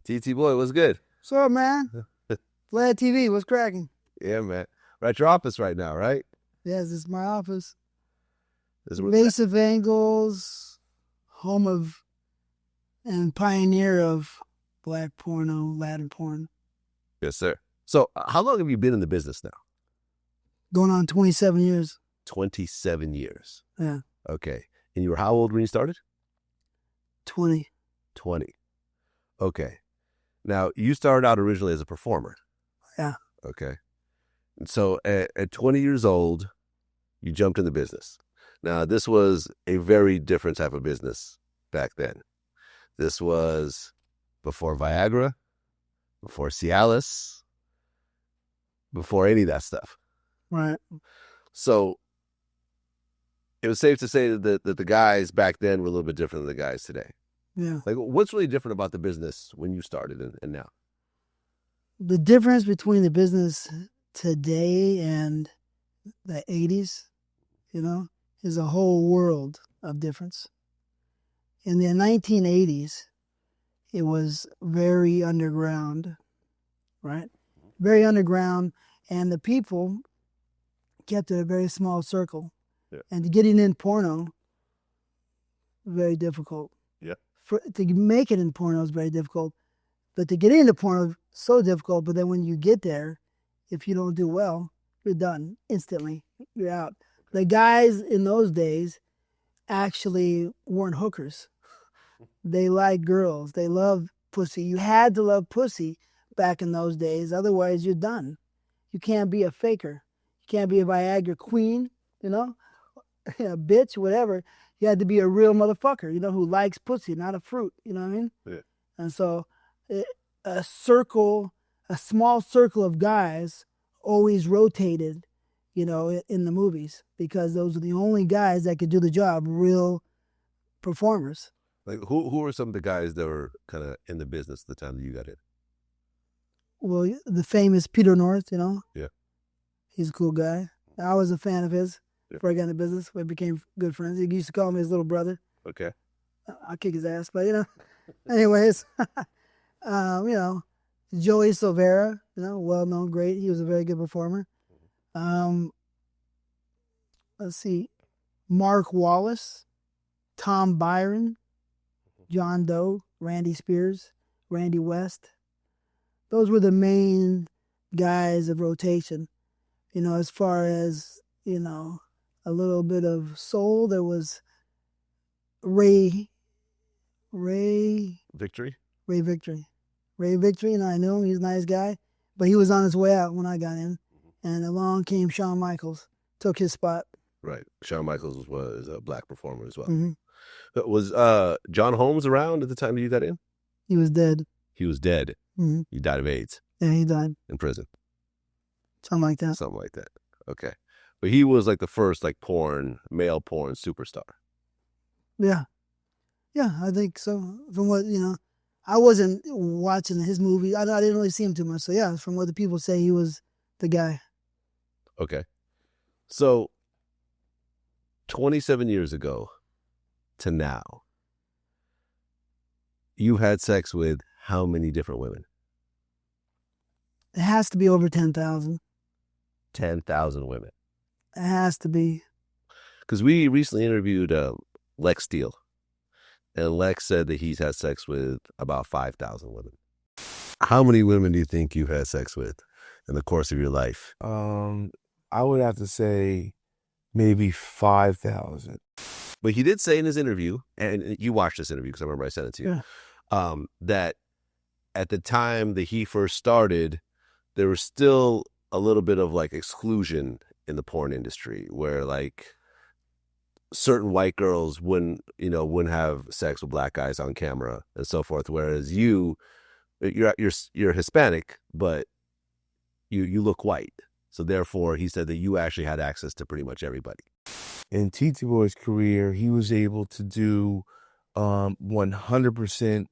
TT boy, what's good? What's up, man? VladTV, what's cracking? Yeah, man. We're at your office right now, right? Yes, this is my office. This is Invasive Angles, home of and pioneer of black porno, Latin porn. Yes, sir. So how long have you been in the business now? Going on 27 years. 27 years. Yeah. Okay. And you were how old when you started? 20. 20. Okay. Now, you started out originally as a performer. Yeah. Okay. And so at 20 years old, you jumped in the business. Now, this was a very different type of business back then. This was before Viagra, before Cialis, before any of that stuff. Right. So it was safe to say that the guys back then were a little bit different than the guys today. Yeah. Like, what's really different about the business when you started and now? The difference between the business today and the 80s, is a whole world of difference. In the 1980s, it was very underground, right? Very underground, and the people kept it a very small circle. Yeah. And getting in porno, very difficult. Yeah. To make it in porno is very difficult, but to get into porno, so difficult. But then when you get there, if you don't do well, you're done instantly. You're out. The guys in those days actually weren't hookers. They liked girls. They loved pussy. You had to love pussy back in those days. Otherwise, you're done. You can't be a faker. You can't be a Viagra queen, a bitch, whatever. You had to be a real motherfucker, who likes pussy, not a fruit. You know what I mean? Yeah. And so a small circle of guys always rotated, in the movies because those are the only guys that could do the job, real performers. Like, who were some of the guys that were kind of in the business at the time that you got in? Well, the famous Peter North, Yeah. He's a cool guy. I was a fan of his before I got into business. We became good friends. He used to call me his little brother. Okay. I'll kick his ass, but, anyways, Joey Silvera, well-known, great. He was a very good performer. Let's see, Mark Wallace, Tom Byron, John Doe, Randy Spears, Randy West. Those were the main guys of rotation. As far as, a little bit of soul, there was Ray Victory? Ray Victory, and I knew him. He's a nice guy, but he was on his way out when I got in, and along came Shawn Michaels, took his spot. Right. Shawn Michaels was a black performer as well. Mm-hmm. Was John Holmes around at the time that you got in? He was dead. He was dead. Mm-hmm. He died of AIDS. Yeah, he died. In prison. Something like that. Something like that. Okay. But he was like the first male porn superstar. Yeah. Yeah, I think so. From what, I wasn't watching his movie. I didn't really see him too much. So yeah, from what the people say, he was the guy. Okay. So 27 years ago to now, you had sex with how many different women? It has to be over 10,000. 10,000 women. It has to be. Because we recently interviewed Lex Steele, and Lex said that he's had sex with about 5,000 women. How many women do you think you've had sex with in the course of your life? I would have to say maybe 5,000. But he did say in his interview, and you watched this interview because I remember I sent it to you, that at the time that he first started, there was still a little bit of exclusion in the porn industry where certain white girls wouldn't have sex with black guys on camera and so forth. Whereas you're Hispanic, but you look white. So therefore he said that you actually had access to pretty much everybody. In TT Boy's career, he was able to do 100%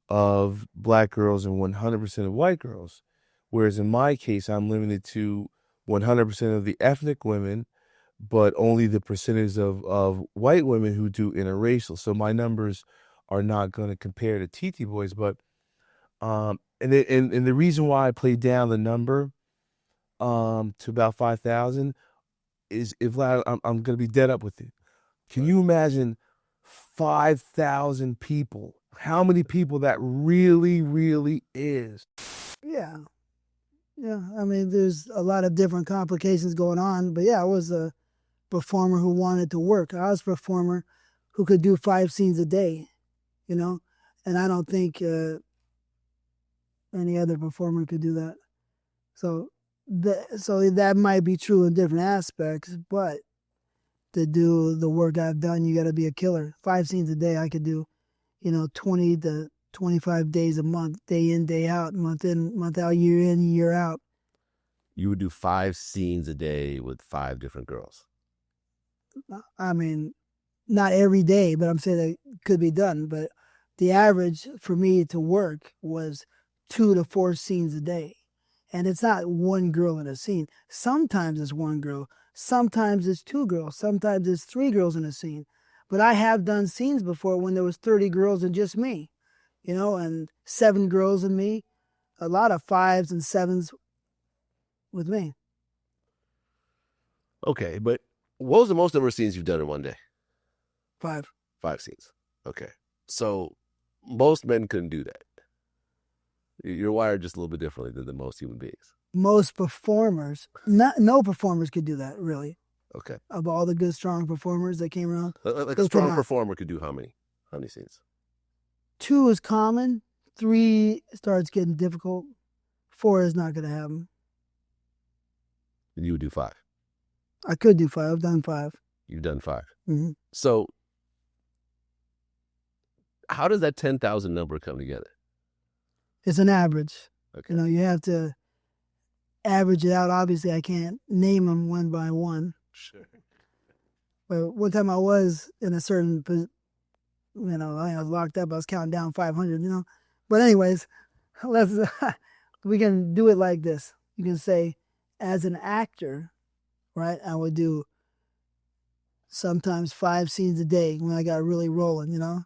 of black girls and 100% of white girls. Whereas in my case, I'm limited to 100% of the ethnic women, but only the percentage of white women who do interracial. So my numbers are not going to compare to TT Boys, but And the reason why I played down the number to about 5,000 is, if I'm going to be dead up with you. Can you imagine 5,000 people? How many people that really, really is? Yeah. Yeah. I mean, there's a lot of different complications going on, but yeah, I was a performer who wanted to work. I was a performer who could do 5 scenes a day, you know, and I don't think any other performer could do that. So that might be true in different aspects, but to do the work I've done, you got to be a killer. 5 scenes a day, I could do, 20 to 25 days a month, day in, day out, month in, month out, year in, year out. You would do 5 scenes a day with 5 different girls. I mean, not every day, but I'm saying that it could be done. But the average for me to work was 2 to 4 scenes a day. And it's not one girl in a scene. Sometimes it's one girl. Sometimes it's 2 girls. Sometimes it's 3 girls in a scene. But I have done scenes before when there was 30 girls and just me, and 7 girls and me. A lot of 5s and 7s with me. Okay, but what was the most number of scenes you've done in one day? 5. 5 scenes. Okay. So most men couldn't do that. You're wired just a little bit differently than most human beings. Most performers, no performers could do that, really. Okay. Of all the good, strong performers that came around. Like a strong performer could do how many? How many scenes? 2 is common. 3 starts getting difficult. 4 is not going to happen. And you would do 5? I could do 5. I've done 5. You've done 5. Mm-hmm. So how does that 10,000 number come together? It's an average. Okay. You have to average it out. Obviously, I can't name them one by one. Sure. But one time I was in a certain, I was locked up. I was counting down 500, But anyways, we can do it like this. You can say, as an actor, right, I would do sometimes 5 scenes a day when I got really rolling, Mm-hmm.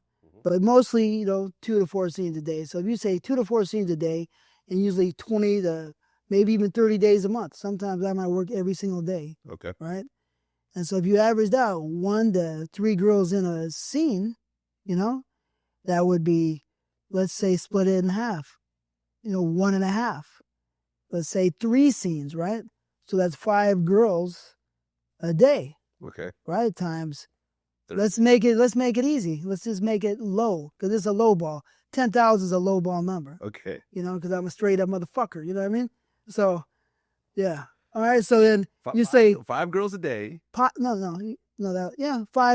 But mostly, 2 to 4 scenes a day. So if you say 2 to 4 scenes a day, and usually 20 to maybe even 30 days a month, sometimes I might work every single day. Okay. Right? And so if you averaged out 1 to 3 girls in a scene, that would be, let's say, split it in half, 1.5. Let's say 3 scenes, right? So that's 5 girls a day. Okay. Right? Times, let's make it easy. Let's just make it low, because it's a low ball. 10,000 is a low ball number. Okay. Because I'm a straight up motherfucker. You know what I mean? So, yeah. All right. So then you 5 girls a day. 5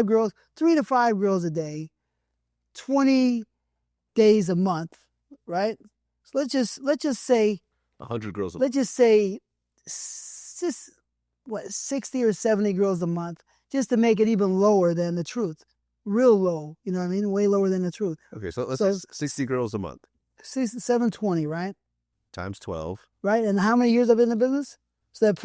girls, 3 to 5 girls a day, 20 days a month, right? So let's just say 100 girls a month. Let's just say 60 or 70 girls a month, just to make it even lower than the truth. Real low, you know what I mean? Way lower than the truth. Okay, so let's say 60 girls a month. 720, right? Times 12. Right, and how many years I've been in the business? So that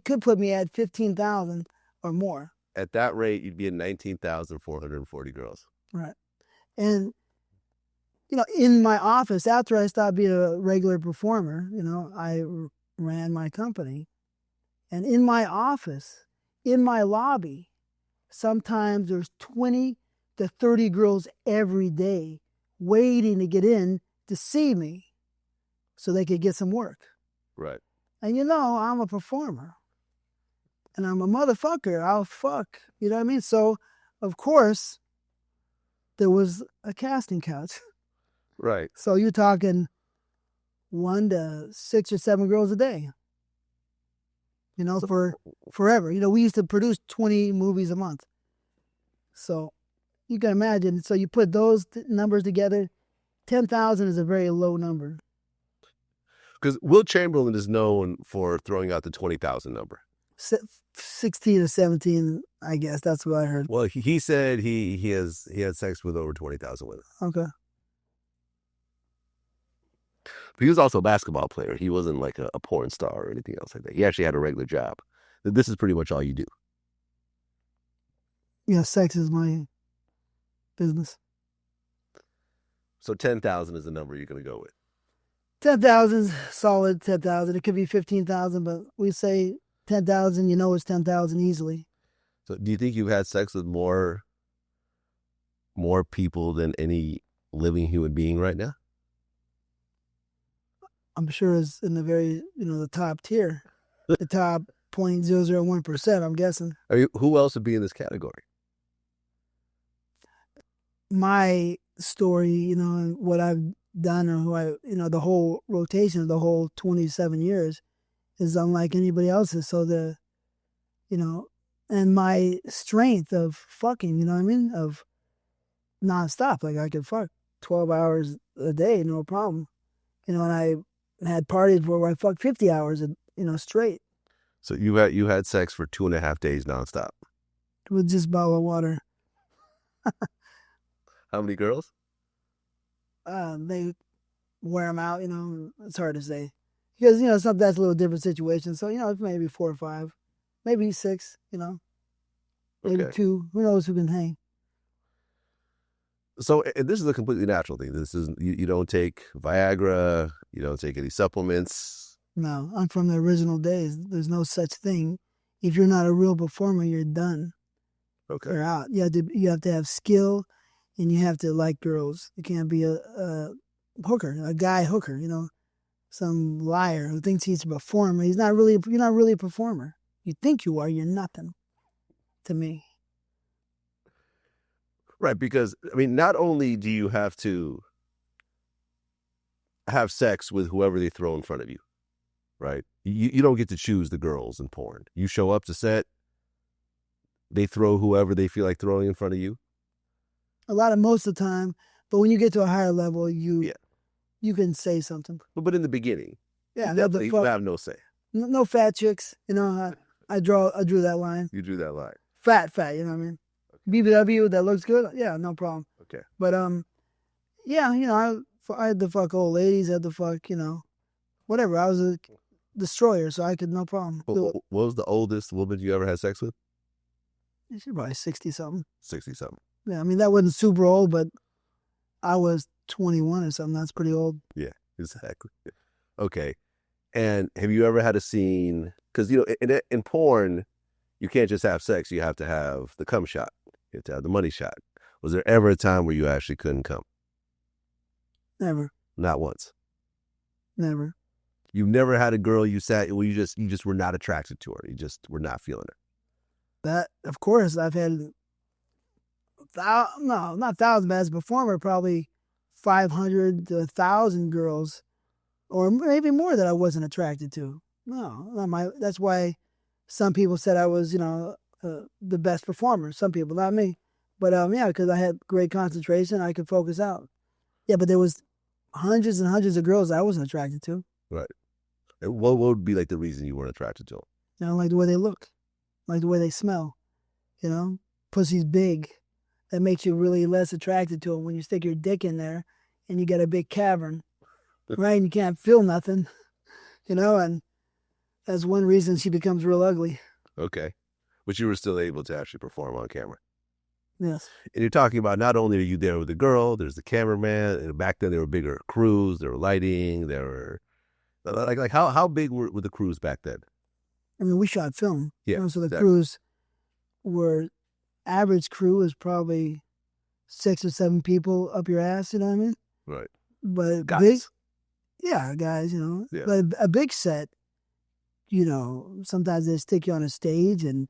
could put me at 15,000 or more. At that rate, you'd be at 19,440 girls. Right. And, in my office, after I stopped being a regular performer, I ran my company. And in my office, in my lobby, sometimes there's 20 to 30 girls every day waiting to get in to see me so they could get some work. Right. And I'm a performer. And I'm a motherfucker. I'll fuck. You know what I mean? So, of course, there was a casting couch. Right. So you're talking 1 to 6 or 7 girls a day. For forever. We used to produce 20 movies a month. So you can imagine. So you put those numbers together, 10,000 is a very low number. Because Will Chamberlain is known for throwing out the 20,000 number. 16 or 17, I guess. That's what I heard. Well, he said he had sex with over 20,000 women. Okay. But he was also a basketball player. He wasn't like a porn star or anything else like that. He actually had a regular job. This is pretty much all you do. Yeah, sex is my business. So 10,000 is the number you're going to go with. 10,000 solid. 10,000. It could be 15,000, but we say 10,000. You know, it's 10,000 easily. So, do you think you've had sex with more people than any living human being right now? I'm sure it's in the very, the top tier, the top 0.001%. I'm guessing. I mean, who else would be in this category? My story, and what I've done, or who I, the whole rotation of the whole 27 years is unlike anybody else's. So and my strength of fucking, you know what I mean? Of nonstop. Like I could fuck 12 hours a day, no problem. And I had parties where I fucked 50 hours, straight. So you had sex for 2.5 days nonstop with just a bottle of water. How many girls? They wear them out. It's hard to say because something that's a little different situation. So it's maybe 4 or 5, maybe 6. Maybe Okay. 2. Who knows who can hang? So, and this is a completely natural thing. This is you don't take Viagra. You don't take any supplements. No, I'm from the original days. There's no such thing. If you're not a real performer, you're done. Okay. You're out. You have to have skill, and you have to like girls. You can't be a hooker, a guy hooker. Some liar who thinks he's a performer. You're not really a performer. You think you are. You're nothing. To me. Right, because I mean, not only do you have to have sex with whoever they throw in front of you, right? You don't get to choose the girls in porn. You show up to set, they throw whoever they feel like throwing in front of you. Most of the time, but when you get to a higher level, you can say something. But in the beginning, you have no say. No fat chicks, I drew that line. You drew that line. Fat, you know what I mean? BBW, that looks good. Yeah, no problem. Okay. But I had to fuck old ladies. I had to fuck, whatever. I was a destroyer, so I could no problem. What was the oldest woman you ever had sex with? She's probably 60-something. 60-something. Yeah, I mean that wasn't super old, but I was 21 or something. That's pretty old. Yeah, exactly. Okay. And have you ever had a scene? Because in porn, you can't just have sex. You have to have the cum shot. You have to have the money shot. Was there ever a time where you actually couldn't come? Never. Not once. Never. You've never had a girl you just were not attracted to her. You just were not feeling her. That, of course, I've had not thousands, but as a performer, probably 500 to 1,000 girls, or maybe more that I wasn't attracted to. No, that's why some people said I was, the best performer. Some people, not me. But because I had great concentration, I could focus out. Yeah, but there was hundreds and hundreds of girls I wasn't attracted to. Right. And what would be like the reason you weren't attracted to them? I don't like the way they look, like the way they smell. Pussy's big. That makes you really less attracted to them when you stick your dick in there and you get a big cavern, right? And you can't feel nothing, and that's one reason she becomes real ugly. Okay. But you were still able to actually perform on camera. Yes. And you're talking about not only are you there with the girl, there's the cameraman, and back then there were bigger crews, there were lighting, there were like how big were the crews back then? I mean, we shot film. Yeah. So the crews were, average crew is probably 6 or 7 people up your ass, you know what I mean? Right. But guys. Guys, Yeah. But a big set, sometimes they stick you on a stage and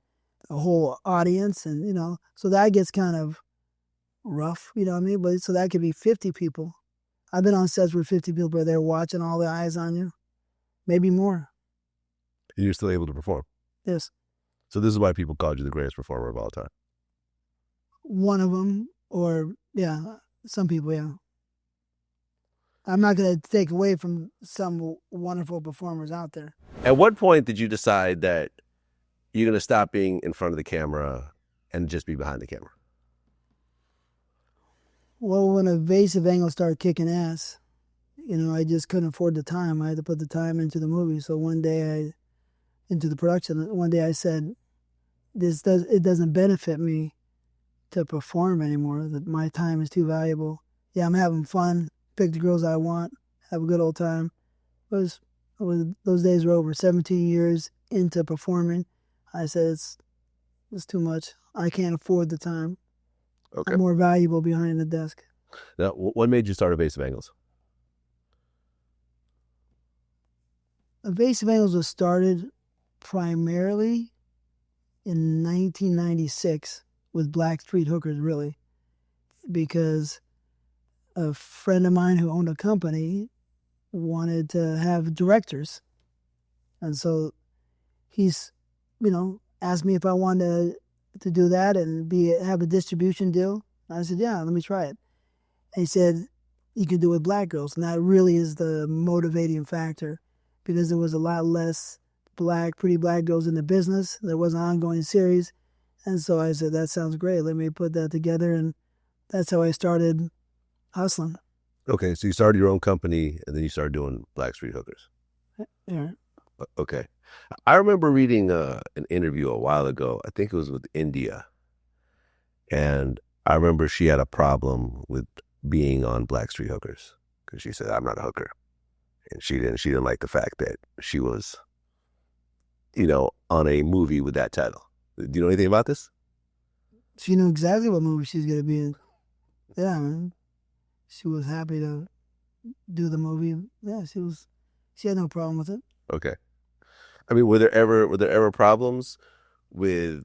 a whole audience, and so that gets kind of rough, you know what I mean? But so that could be 50 people. I've been on sets where 50 people are there watching, all the eyes on you, maybe more. And you're still able to perform. Yes. So this is why people called you the greatest performer of all time. One of them, or some people, yeah. I'm not going to take away from some wonderful performers out there. At what point did you decide that you're going to stop being in front of the camera and just be behind the camera? Well, when evasive angle started kicking ass, I just couldn't afford the time. I had to put the time into the movie. So one day into the production, one day I said, it doesn't benefit me to perform anymore. That my time is too valuable. Yeah, I'm having fun, pick the girls I want, have a good old time. those days were over. 17 years into performing, I said it's too much. I can't afford the time. Okay. I'm more valuable behind the desk. Now, what made you start Evasive Angles? Evasive Angles was started primarily in 1996 with Black Street Hookers, really, because a friend of mine who owned a company wanted to have directors. And so he's, asked me if I wanted to do that and have a distribution deal. I said, yeah, let me try it. And he said, you can do it with black girls. And that really is the motivating factor, because there was a lot less pretty black girls in the business. There was an ongoing series. And so I said, that sounds great. Let me put that together. And that's how I started hustling. Okay, so you started your own company, and then you started doing Black Street Hookers. Yeah. Okay. I remember reading an interview a while ago. I think it was with India. And I remember she had a problem with being on Black Street Hookers because she said, I'm not a hooker. And she didn't like the fact that she was, on a movie with that title. Do you know anything about this? She knew exactly what movie she was going to be in. Yeah, man. She was happy to do the movie. Yeah, she had no problem with it. Okay. I mean, were there ever problems with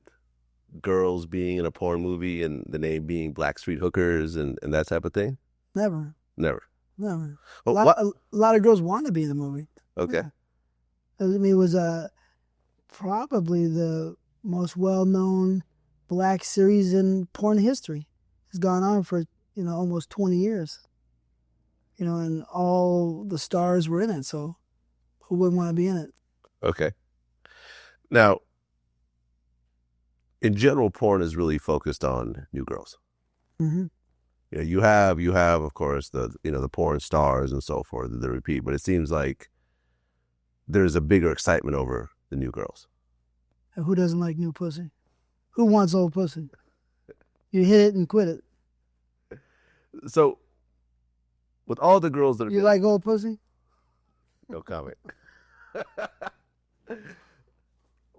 girls being in a porn movie and the name being Black Street Hookers and that type of thing? Never. Never. Well, a lot of girls want to be in the movie. Okay. Yeah. I mean, it was probably the most well-known black series in porn history. It's gone on for, almost 20 years. And all the stars were in it, so who wouldn't want to be in it? Okay. Now, in general, porn is really focused on new girls. Mm-hmm. You have, of course, the porn stars and so forth, the repeat, but it seems like there's a bigger excitement over the new girls. And who doesn't like new pussy? Who wants old pussy? You hit it and quit it. So, with all the girls that are... You like old pussy? No comment.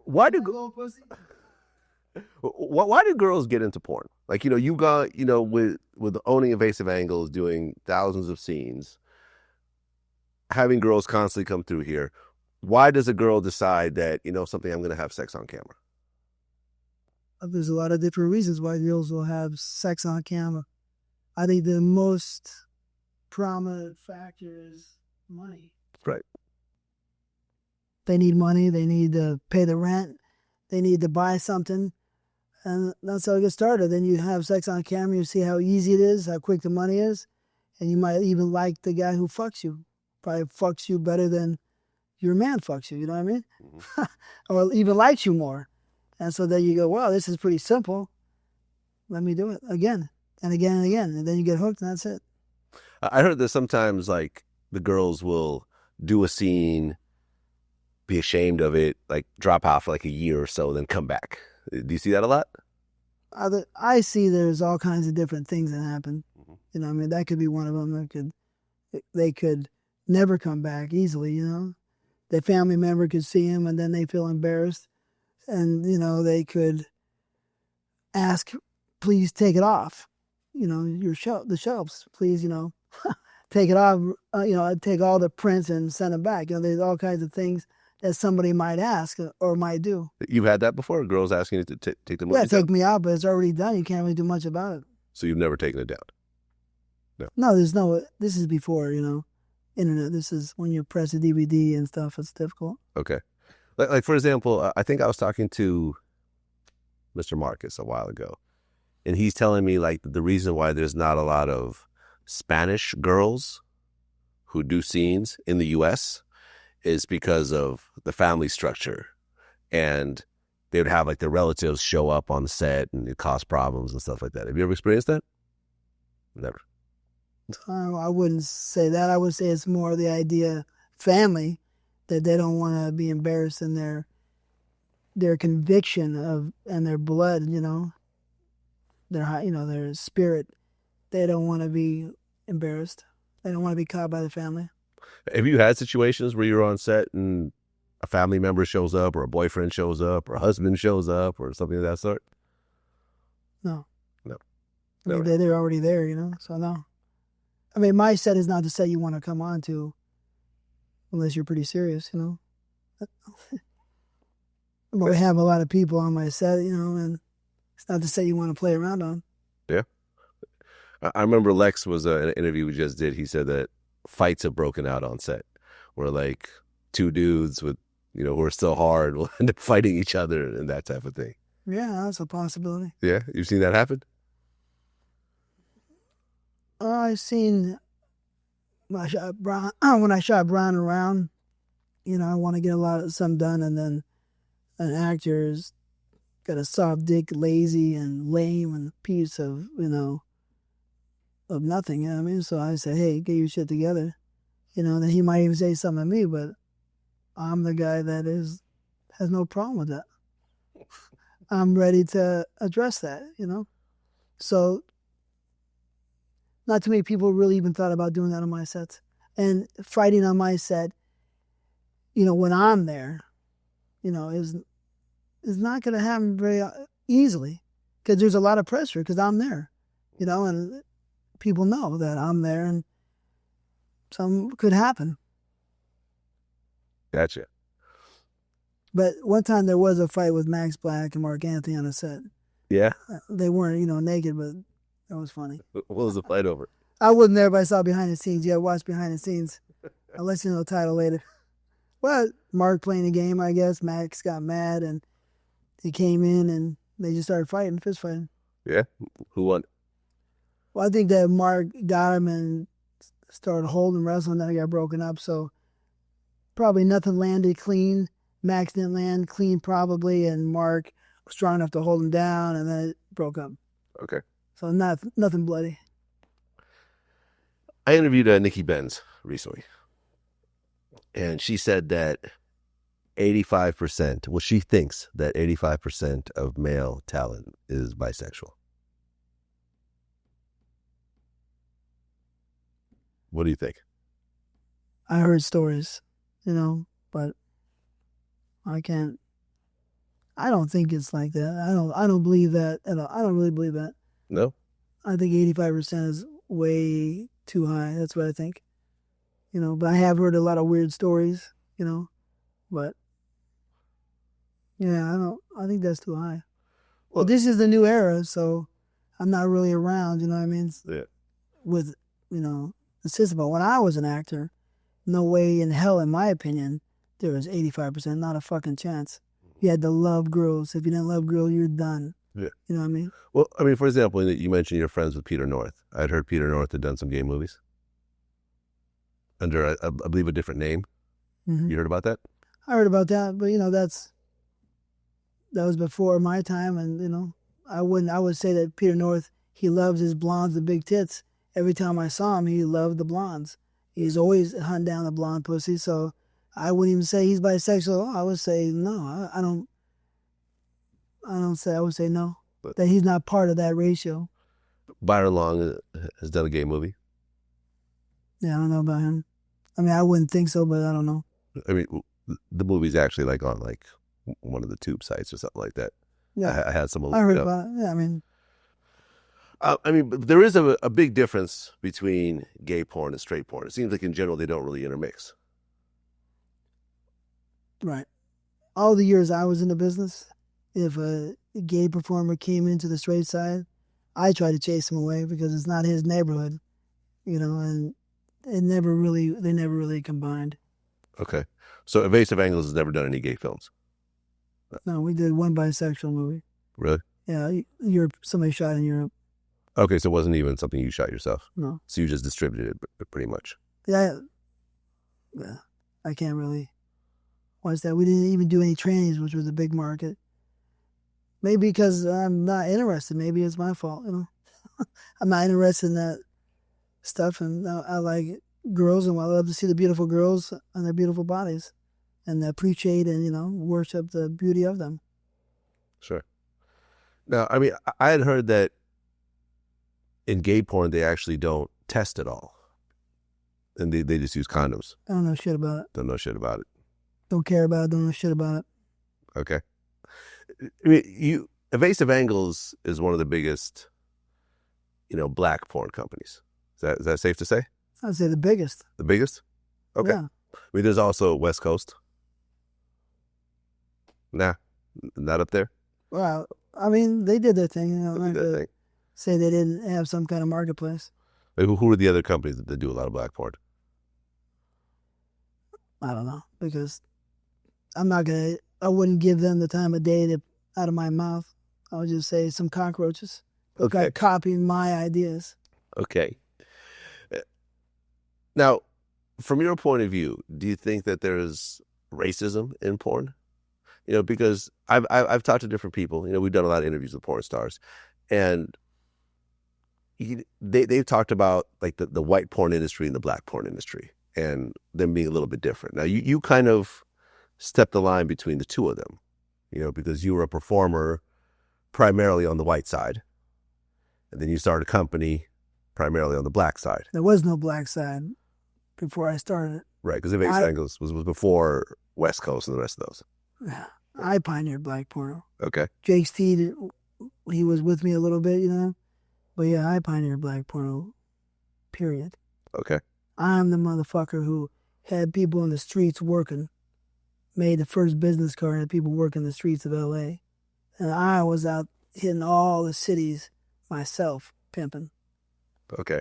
Why do old pussy? Why do girls get into porn? Like, you got, with owning Evasive Angles, doing thousands of scenes, having girls constantly come through here. Why does a girl decide that, something, I'm going to have sex on camera? There's a lot of different reasons why girls will have sex on camera. I think the most prominent factor is money. Right. They need money. They need to pay the rent. They need to buy something. And that's how it gets started. Then you have sex on camera. You see how easy it is, how quick the money is. And you might even like the guy who fucks you. Probably fucks you better than your man fucks you. You know what I mean? Mm-hmm. Or even likes you more. And so then you go, wow, this is pretty simple. Let me do it again and again and again. And then you get hooked and that's it. I heard that sometimes, like, the girls will do a scene, be ashamed of it, like drop out for like a year or so, then come back. Do you see that a lot? I see there's all kinds of different things that happen. Mm-hmm. That could be one of them. They could never come back easily, Their family member could see them and then they feel embarrassed. And, they could ask, please take it off, the shelves, please, take it off, take all the prints and send them back. There's all kinds of things that somebody might ask or might do. You've had that before? Girls asking you to take the movie down? Yeah, take me out, but it's already done. You can't really do much about it. So you've never taken it down? No, this is before, internet. This is when you press a DVD and stuff. It's difficult. Okay. Like for example, I think I was talking to Mr. Marcus a while ago, and he's telling me like the reason why there's not a lot of Spanish girls who do scenes in the U.S. is because of the family structure, and they would have like their relatives show up on the set and it cause problems and stuff like that. Have you ever experienced that? Never. I wouldn't say that. I would say it's more the idea family, that they don't want to be embarrassed in their conviction of and their blood, their spirit. They don't want to be embarrassed. They don't want to be caught by the family. Have you had situations where you're on set and a family member shows up, or a boyfriend shows up, or a husband shows up, or something of that sort? No. No. I mean, Never. they're already there, you know, so no. I mean, my set is not the set you want to come on to unless you're pretty serious, you know. But we have a lot of people on my set, you know, and it's not the set you want to play around on. Yeah. I remember Lex was an interview we just did. He said that fights have broken out on set where like two dudes with, you know, who are still hard will end up fighting each other and that type of thing. Yeah, that's a possibility. Yeah. You've seen that happen? I've seen when I shot Brown around, you know, I want to get a lot of some done, and then an actor's got a soft dick, lazy and lame and piece of, you know, of nothing, you know what I mean? So I say, hey, get your shit together. You know, then he might even say something to me, but I'm the guy that has no problem with that. I'm ready to address that, you know? So not too many people really even thought about doing that on my sets. And fighting on my set, you know, when I'm there, you know, is not going to happen very easily because there's a lot of pressure because I'm there, you know, and people know that I'm there and something could happen. Gotcha. But one time there was a fight with Max Black and Mark Anthony on a set. Yeah. They weren't, you know, naked, but that was funny. What was the fight over? I wasn't there, but I saw behind the scenes. Yeah, watch behind the scenes. I'll let you know the title later. Well, Mark playing a game, I guess. Max got mad and he came in and they just started fighting, fist fighting. Yeah. Who won? Well, I think that Mark got him and started holding wrestling, then it got broken up. So probably nothing landed clean. Max didn't land clean probably, and Mark was strong enough to hold him down, and then it broke up. Okay. So nothing bloody. I interviewed Nikki Benz recently, and she said that 85%, well, she thinks that 85% of male talent is bisexual. What do you think? I heard stories, you know, but I don't think it's like that. I don't believe that at all. I don't really believe that. No? I think 85% is way too high. That's what I think. You know, but I have heard a lot of weird stories, you know, but yeah, I think that's too high. Well, this is the new era, so I'm not really around, you know what I mean? Yeah. With, you know, the system. But when I was an actor, no way in hell, in my opinion, there was 85%, not a fucking chance. You had to love girls. If you didn't love girls, you're done. Yeah. You know what I mean? Well, I mean, for example, you mentioned you're friends with Peter North. I'd heard Peter North had done some gay movies under, I believe, a different name. Mm-hmm. You heard about that? I heard about that, but, you know, that was before my time, and, you know, I would say that Peter North, he loves his blondes and big tits. Every time I saw him, he loved the blondes. He's always hunting down the blonde pussy, so I wouldn't even say he's bisexual. I would say no. I would say no. But that he's not part of that ratio. Byron Long has done a gay movie. Yeah, I don't know about him. I mean, I wouldn't think so, but I don't know. I mean, the movie's actually like on like one of the tube sites or something like that. Yeah, I had some. I heard about it. Yeah, I mean, but there is a big difference between gay porn and straight porn. It seems like in general they don't really intermix. Right. All the years I was in the business, if a gay performer came into the straight side, I tried to chase him away because it's not his neighborhood, you know, and they never really combined. Okay. So Evasive Angles has never done any gay films? No, we did one bisexual movie. Really? Yeah, somebody shot in Europe. Okay, so it wasn't even something you shot yourself? No. So you just distributed it pretty much? Yeah, I can't really watch that. We didn't even do any trainings, which was a big market. Maybe because I'm not interested. Maybe it's my fault, you know. I'm not interested in that stuff, and I like girls, and I love to see the beautiful girls and their beautiful bodies, and appreciate and, you know, worship the beauty of them. Sure. Now, I mean, I had heard that in gay porn they actually don't test at all. And they just use condoms. I don't know shit about it. Don't know shit about it. Don't care about it. Don't know shit about it. Okay. I mean, Evasive Angles is one of the biggest, black porn companies. Is that safe to say? I'd say the biggest. The biggest? Okay. Yeah. I mean, there's also West Coast. Nah, not up there. Well, I mean, they did their thing. I'm Did not that gonna thing. say they didn't have some kind of marketplace. Like, who are the other companies that do a lot of black porn? I don't know, because I wouldn't give them the time of day out of my mouth. I would just say some cockroaches. Okay. Like copying my ideas. Okay. Now, from your point of view, do you think that there's racism in porn? Because I've talked to different people. We've done a lot of interviews with porn stars, and they've talked about like the white porn industry and the black porn industry, and them being a little bit different. Now, you kind of stepped the line between the two of them, because you were a performer primarily on the white side, and then you started a company primarily on the black side. There was no black side before I started. Right, because Evasive Angles was before West Coast and the rest of those. I pioneered black porno. Okay. Jake Steed, he was with me a little bit, But yeah, I pioneered black porno, period. Okay. I'm the motherfucker who had people in the streets working, made the first business card, had people working the streets of L.A. And I was out hitting all the cities myself, pimping. Okay.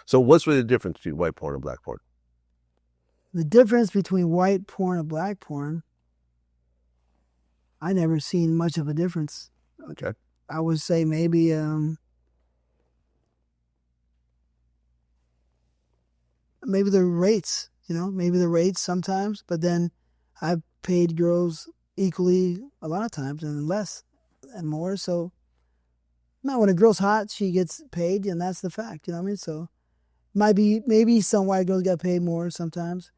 So what's really the difference between white porn and black porn? The difference between white porn and black porn, I never seen much of a difference. Okay. I would say maybe maybe the rates, maybe the rates sometimes, but then I've paid girls equally a lot of times and less and more. So now when a girl's hot, she gets paid, and that's the fact, you know what I mean? So maybe some white girls got paid more sometimes,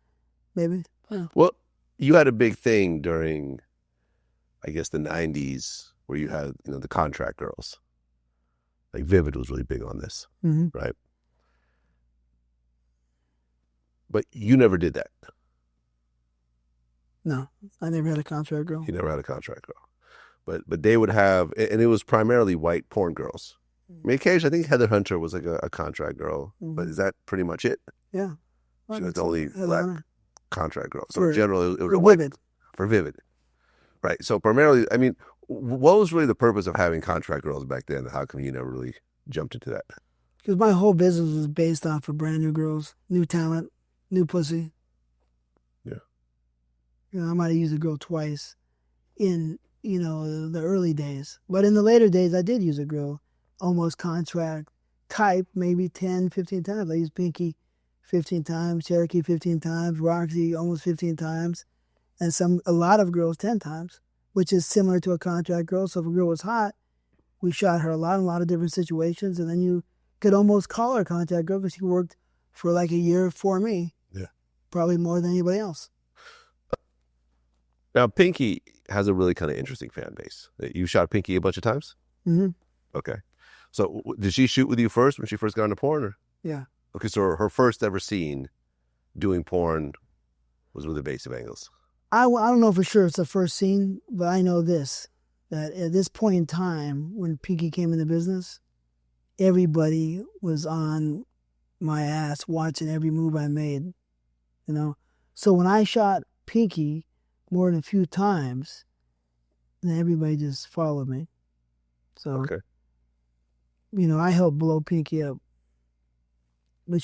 maybe. Yeah. Well, you had a big thing during, I guess, the 90s where you had, the contract girls. Like Vivid was really big on this, right? But you never did that. No, I never had a contract girl. You never had a contract girl. But they would have, and it was primarily white porn girls. I mean, occasionally, I think Heather Hunter was like a contract girl, but is that pretty much it? Yeah. She was the only black contract girl. So For- in general, it was For a white, Vivid. for Vivid. Right. So primarily, I mean, what was really the purpose of having contract girls back then? How come you never really jumped into that? Because my whole business was based off of brand new girls, new talent, new pussy. Yeah. I might have used a girl twice in, the early days. But in the later days, I did use a girl, almost contract type, maybe 10, 15 times. I used Pinky 15 times, Cherokee 15 times, Roxy almost 15 times, and a lot of girls 10 times, which is similar to a contract girl. So if a girl was hot, we shot her a lot of different situations, and then you could almost call her a contract girl because she worked for like a year for me. Yeah. Probably more than anybody else. Now, Pinky has a really kind of interesting fan base. You shot Pinky a bunch of times? Mm-hmm. Okay. So did she shoot with you first when she first got into porn? Or? Yeah. Okay, so her first ever scene doing porn was with Evasive Angles. I don't know for sure it's the first scene, but I know this, that at this point in time, when Pinky came into business, everybody was on my ass watching every move I made, So when I shot Pinky more than a few times, then everybody just followed me. So, Okay. I helped blow Pinky up. But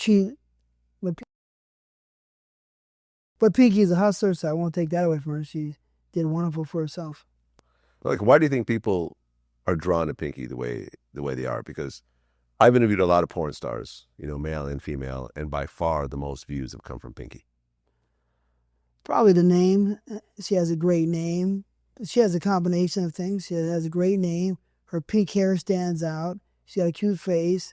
Pinky is a hustler, so I won't take that away from her. She did wonderful for herself. Like, why do you think people are drawn to Pinky the way they are? Because I've interviewed a lot of porn stars, male and female, and by far the most views have come from Pinky. Probably the name. She has a great name. She has a combination of things. She has a great name. Her pink hair stands out. She got a cute face.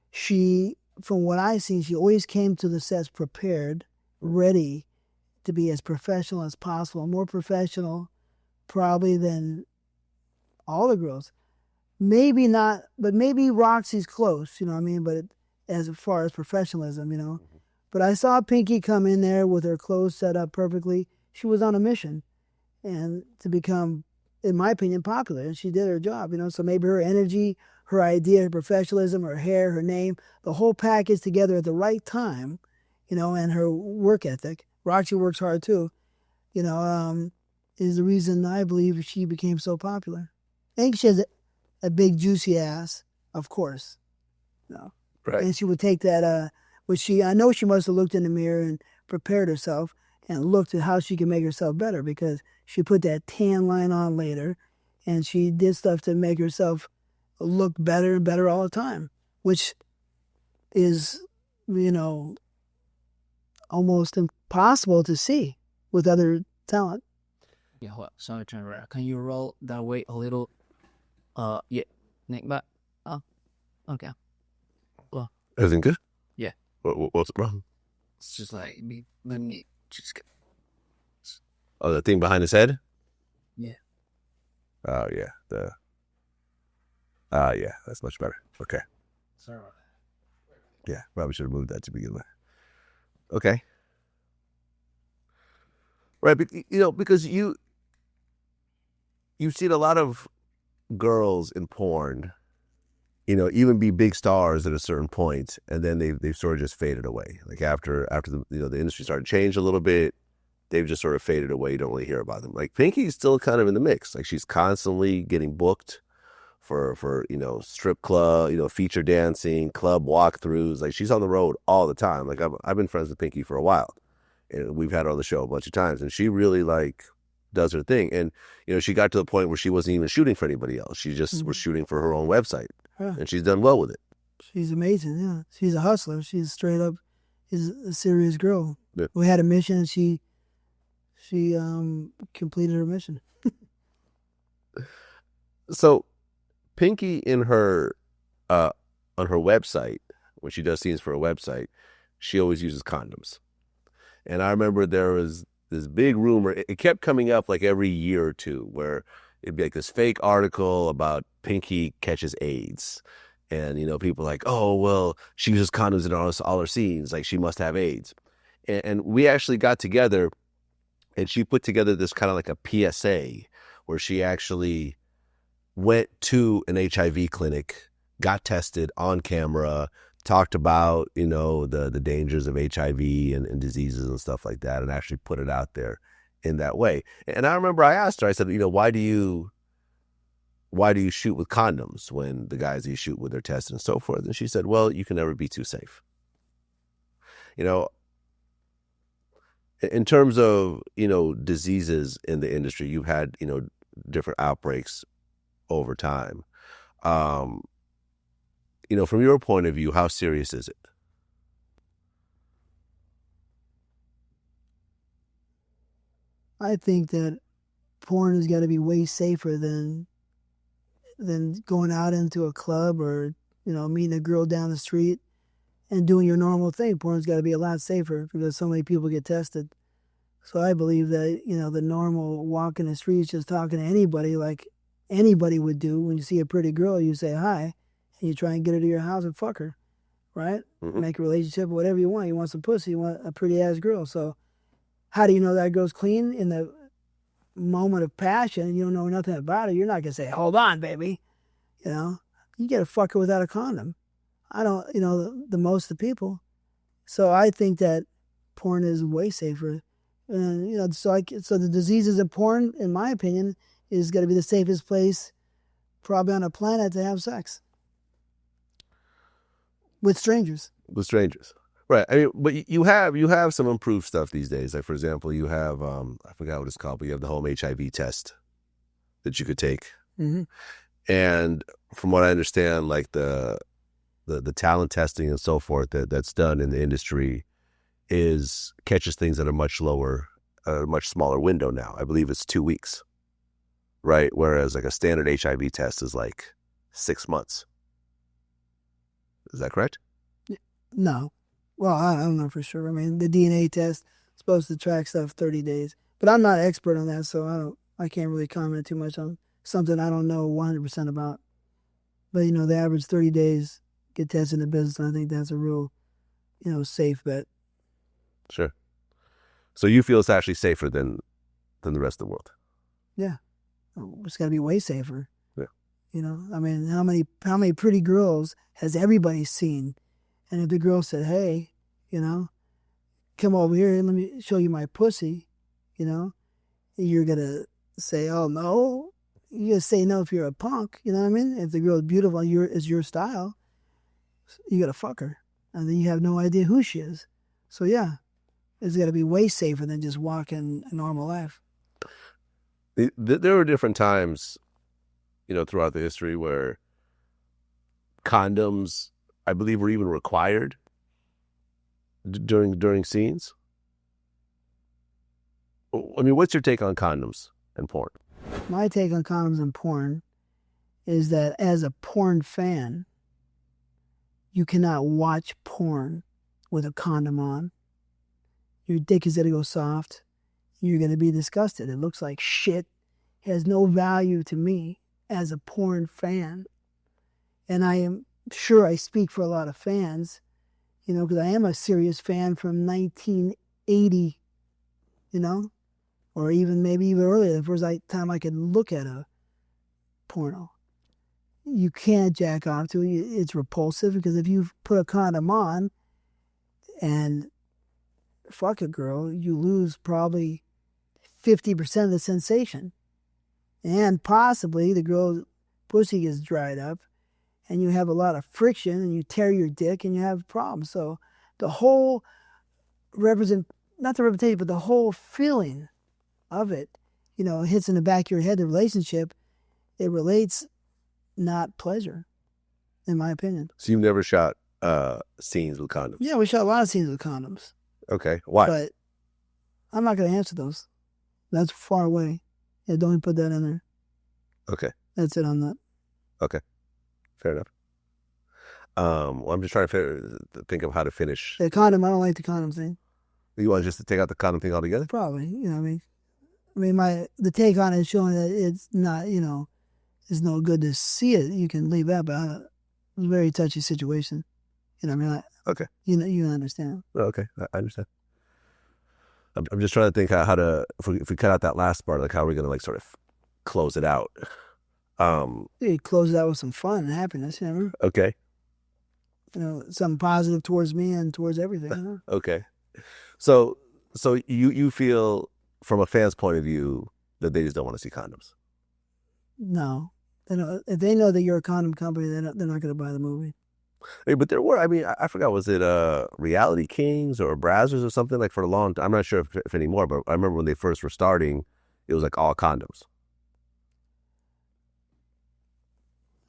She, from what I've seen, she always came to the sets prepared, ready to be as professional as possible. More professional, probably, than all the girls. Maybe not, but maybe Roxy's close, you know what I mean? But as far as professionalism, But I saw Pinky come in there with her clothes set up perfectly. She was on a mission, and to become, in my opinion, popular. And she did her job, So maybe her energy, her idea, her professionalism, her hair, her name, the whole package together at the right time, and her work ethic. Roxy works hard too, is the reason I believe she became so popular. I think she has a big juicy ass, of course. Right. And she would take that, I know she must have looked in the mirror and prepared herself and looked at how she could make herself better, because she put that tan line on later and she did stuff to make herself look better and better all the time, which is, almost impossible to see with other talent. Yeah, hold up. Sorry, turn around. Can you roll that way a little? Yeah, neck back. Oh, okay. Well, Everything good? Yeah. What's wrong? It's just like let me just get. Oh, the thing behind his head? Yeah. Oh, yeah. Yeah, that's much better. Okay. Sorry. Yeah, probably should have moved that to begin with. Okay. Right, but, because you've seen a lot of girls in porn, even be big stars at a certain point, and then they've sort of just faded away. Like after the the industry started to change a little bit, they've just sort of faded away. You don't really hear about them. Like Pinky's still kind of in the mix. Like she's constantly getting booked for strip club, feature dancing, club walkthroughs. Like she's on the road all the time. Like I've been friends with Pinky for a while, and we've had her on the show a bunch of times, and she really does her thing. And she got to the point where she wasn't even shooting for anybody else. She just was shooting for her own website, and she's done well with it. She's amazing. Yeah, she's a hustler. She's straight up is a serious girl. Yeah. We had a mission, and she completed her mission. So Pinky in her on her website, when she does scenes for a website, she always uses condoms. And I remember there was this big rumor. It kept coming up like every year or two, where it'd be like this fake article about Pinky catches AIDS. And, people like, oh, well, she uses condoms in all her scenes. Like, she must have AIDS. And we actually got together, and she put together this kind of like a PSA where she actually went to an HIV clinic, got tested on camera, talked about, the dangers of HIV and diseases and stuff like that, and actually put it out there in that way. And I remember I asked her, I said, why do you shoot with condoms when the guys you shoot with are tested and so forth? And she said, well, you can never be too safe. In terms of, diseases in the industry, you've had, different outbreaks over time. From your point of view, how serious is it? I think that porn has got to be way safer than going out into a club or, meeting a girl down the street and doing your normal thing. Porn's got to be a lot safer because so many people get tested. So I believe that, the normal walk in the streets, just talking to anybody like anybody would do. When you see a pretty girl, you say hi, and you try and get her to your house and fuck her, right? Mm-hmm. Make a relationship, whatever you want. You want some pussy, you want a pretty-ass girl. So how do you know that girl's clean? In the moment of passion, and you don't know nothing about her, you're not going to say, hold on, baby. You got to fuck her without a condom. I don't, the most of the people. So I think that porn is way safer. So the diseases of porn, in my opinion, is going to be the safest place probably on the planet to have sex. With strangers. Right. I mean, but you have some improved stuff these days. Like, for example, you have, I forgot what it's called, but you have the home HIV test that you could take. Mm-hmm. And from what I understand, like the talent testing and so forth that's done in the industry catches things at a much smaller window now. I believe it's 2 weeks, right? Whereas like a standard HIV test is like 6 months. Is that correct? No. Well, I don't know for sure. I mean, the DNA test is supposed to track stuff 30 days. But I'm not an expert on that, so I can't really comment too much on something I don't know 100% about. But, the average 30 days get tested in the business, and I think that's a real, safe bet. Sure. So you feel it's actually safer than the rest of the world? Yeah. It's got to be way safer. Yeah. You know, I mean, how many pretty girls has everybody seen? And if the girl said, hey, you know, come over here and let me show you my pussy, you know, you're going to say, oh, no. You're going to say no if you're a punk, you know what I mean? If the girl is beautiful and is your style, you got to fuck her. And then you have no idea who she is. So, yeah, it's got to be way safer than just walking a normal life. There were different times, you know, throughout the history where condoms, I believe, were even required during scenes. I mean, what's your take on condoms and porn? My take on condoms and porn is that as a porn fan, you cannot watch porn with a condom on. Your dick is going to go soft. You're going to be disgusted. It looks like shit. It has no value to me as a porn fan. And I am sure I speak for a lot of fans, you know, because I am a serious fan from 1980, you know, or even maybe even earlier, the first time I could look at a porno. You can't jack off to it. It's repulsive because if you put a condom on and fuck a girl, you lose probably 50% of the sensation. And possibly the girl's pussy gets dried up and you have a lot of friction and you tear your dick and you have problems. So the whole not the representation, but the whole feeling of it, you know, hits in the back of your head, the relationship, it relates not pleasure, in my opinion. So you've never shot scenes with condoms? Yeah, we shot a lot of scenes with condoms. Okay. Why? But I'm not going to answer those. That's far away. Yeah, don't even put that in there. Okay. That's it on that. Okay. Fair enough. Well, I'm just trying to think of how to finish. The condom, I don't like the condom thing. You want just to take out the condom thing altogether? Probably, you know what I mean? The take on it is showing that it's not, you know, it's no good to see it. You can leave that, but it's a very touchy situation. You know what I mean? Okay. You understand. Okay, I understand. I'm just trying to think how to, if we cut out that last part, like how are we going to like sort of close it out? You close it out with some fun and happiness, you know? Okay. You know, something positive towards me and towards everything. You know? Okay. So you feel from a fan's point of view that they just don't want to see condoms? No. If they know that you're a condom company, they're not going to buy the movie. I mean, but there were, I forgot, was it Reality Kings or Brazzers or something like for a long time? I'm not sure if anymore, but I remember when they first were starting, it was like all condoms.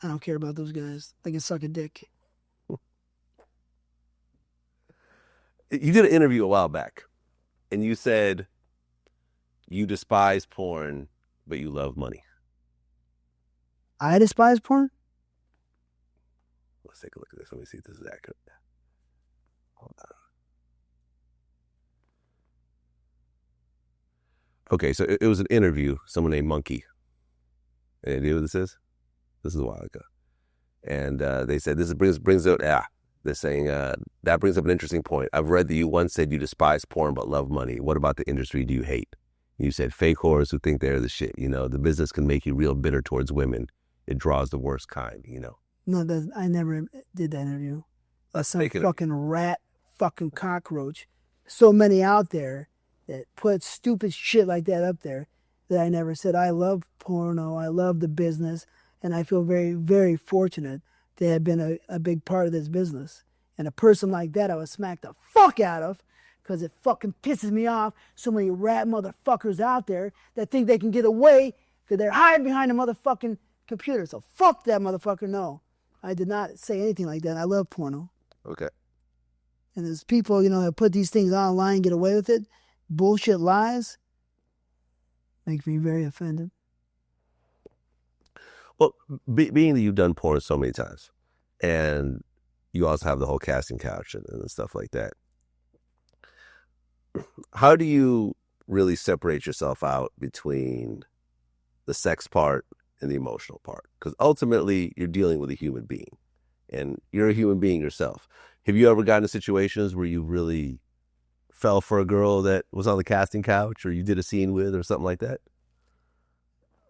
I don't care about those guys. They can suck a dick. You did an interview a while back, and you said you despise porn, but you love money. I despise porn? Let's take a look at this. Let me see if this is accurate. Hold on. Okay, so it was an interview. Someone named Monkey. Any idea what this is? This is a while ago. And they said, this brings out, they're saying, that brings up an interesting point. I've read that you once said you despise porn but love money. What about the industry do you hate? You said fake whores who think they're the shit. You know, the business can make you real bitter towards women. It draws the worst kind, you know. No, I never did that interview. Some fucking rat, fucking cockroach. So many out there that put stupid shit like that up there that I never said. I love porno. I love the business. And I feel very, very fortunate to have been a big part of this business. And a person like that I would smack the fuck out of because it fucking pisses me off. So many rat motherfuckers out there that think they can get away because they're hiding behind a motherfucking computer. So fuck that motherfucker, no. I did not say anything like that. I love porno. Okay. And there's people, you know, that put these things online and get away with it. Bullshit lies. Make me very offended. Well, being that you've done porn so many times, and you also have the whole casting couch and stuff like that, how do you really separate yourself out between the sex part and the emotional part? Because ultimately, you're dealing with a human being, and you're a human being yourself. Have you ever gotten in situations where you really fell for a girl that was on the casting couch or you did a scene with or something like that?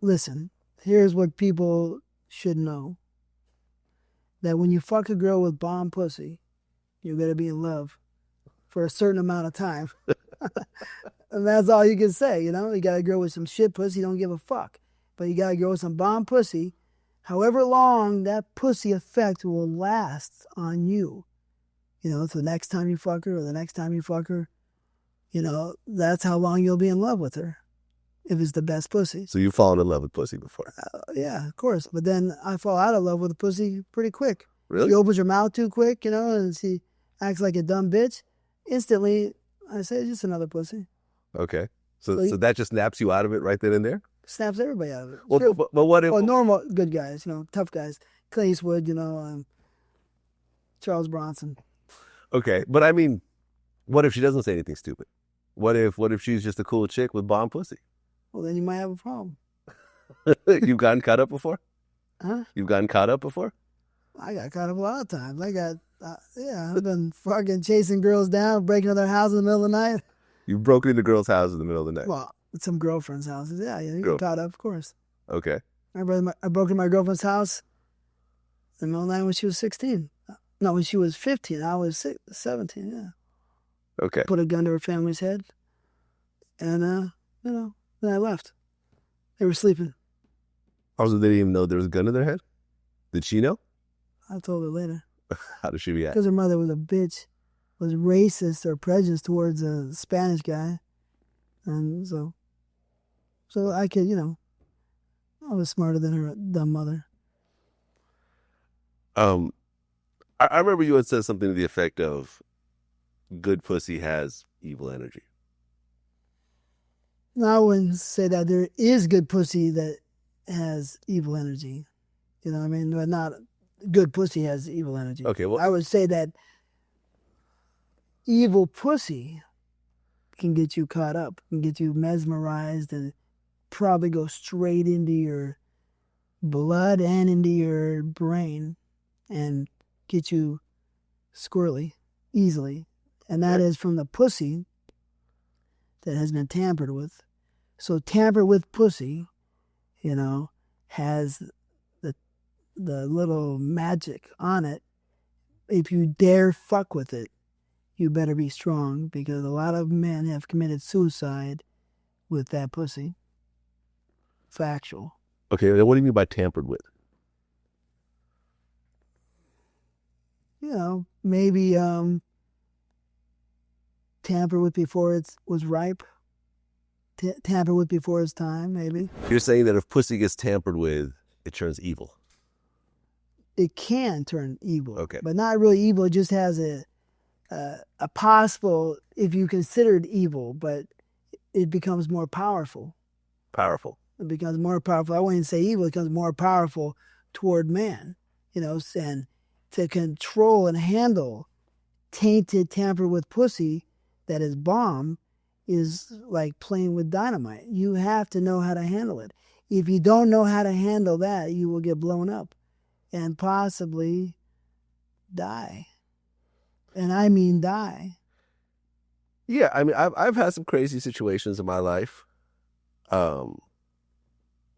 Listen, here's what people should know. That when you fuck a girl with bomb pussy, you're going to be in love for a certain amount of time. And that's all you can say, you know? You got a girl with some shit pussy, don't give a fuck. But you got a girl with some bomb pussy, however long that pussy effect will last on you. You know, so the next time you fuck her or the next time you fuck her, you know, that's how long you'll be in love with her. If it's the best pussy. So you've fallen in love with pussy before? Yeah, of course. But then I fall out of love with the pussy pretty quick. Really? She opens her mouth too quick, you know, and she acts like a dumb bitch. Instantly, I say, it's just another pussy. Okay. So that just snaps you out of it right then and there? Snaps everybody out of it. Well, Sure. but what if... Well, normal, good guys, you know, tough guys. Clint Eastwood, you know, Charles Bronson. Okay, but I mean, what if she doesn't say anything stupid? What if she's just a cool chick with bomb pussy? Well, then you might have a problem. You've gotten caught up before? Huh? You've gotten caught up before? I got caught up a lot of times. I've been fucking chasing girls down, breaking into their house in the middle of the night. You've broken into girls' houses in the middle of the night? Well, some girlfriends' houses. Yeah, you get caught up, of course. Okay. I broke into my girlfriend's house in the middle of the night when she was 16. No, when she was 15. I was 17, yeah. Okay. Put a gun to her family's head. And, you know, then I left. They were sleeping. Also, they didn't even know there was a gun in their head? Did she know? I told her later. How did she react? Because her mother was a bitch, was racist or prejudiced towards a Spanish guy. And so I could, you know, I was smarter than her dumb mother. I remember you had said something to the effect of good pussy has evil energy. No, I wouldn't say that. There is good pussy that has evil energy. You know what I mean? But not good pussy has evil energy. Okay, well, I would say that evil pussy can get you caught up, can get you mesmerized and probably go straight into your blood and into your brain and get you squirrely easily. And that is from the pussy that has been tampered with. So tampered with pussy, you know, has the little magic on it. If you dare fuck with it, you better be strong, because a lot of men have committed suicide with that pussy. Factual. Okay, what do you mean by tampered with? You know, maybe tamper with before it was ripe. Tamper with before its time, maybe. You're saying that if pussy gets tampered with, it turns evil. It can turn evil. Okay. But not really evil. It just has a possible, if you consider it evil, but it becomes more powerful. Powerful. It becomes more powerful. I wouldn't say evil. It becomes more powerful toward man, you know, and to control and handle tainted, tampered with pussy that is bomb is like playing with dynamite. You have to know how to handle it. If you don't know how to handle that, you will get blown up and possibly die. And I mean die. Yeah, I mean, I've had some crazy situations in my life.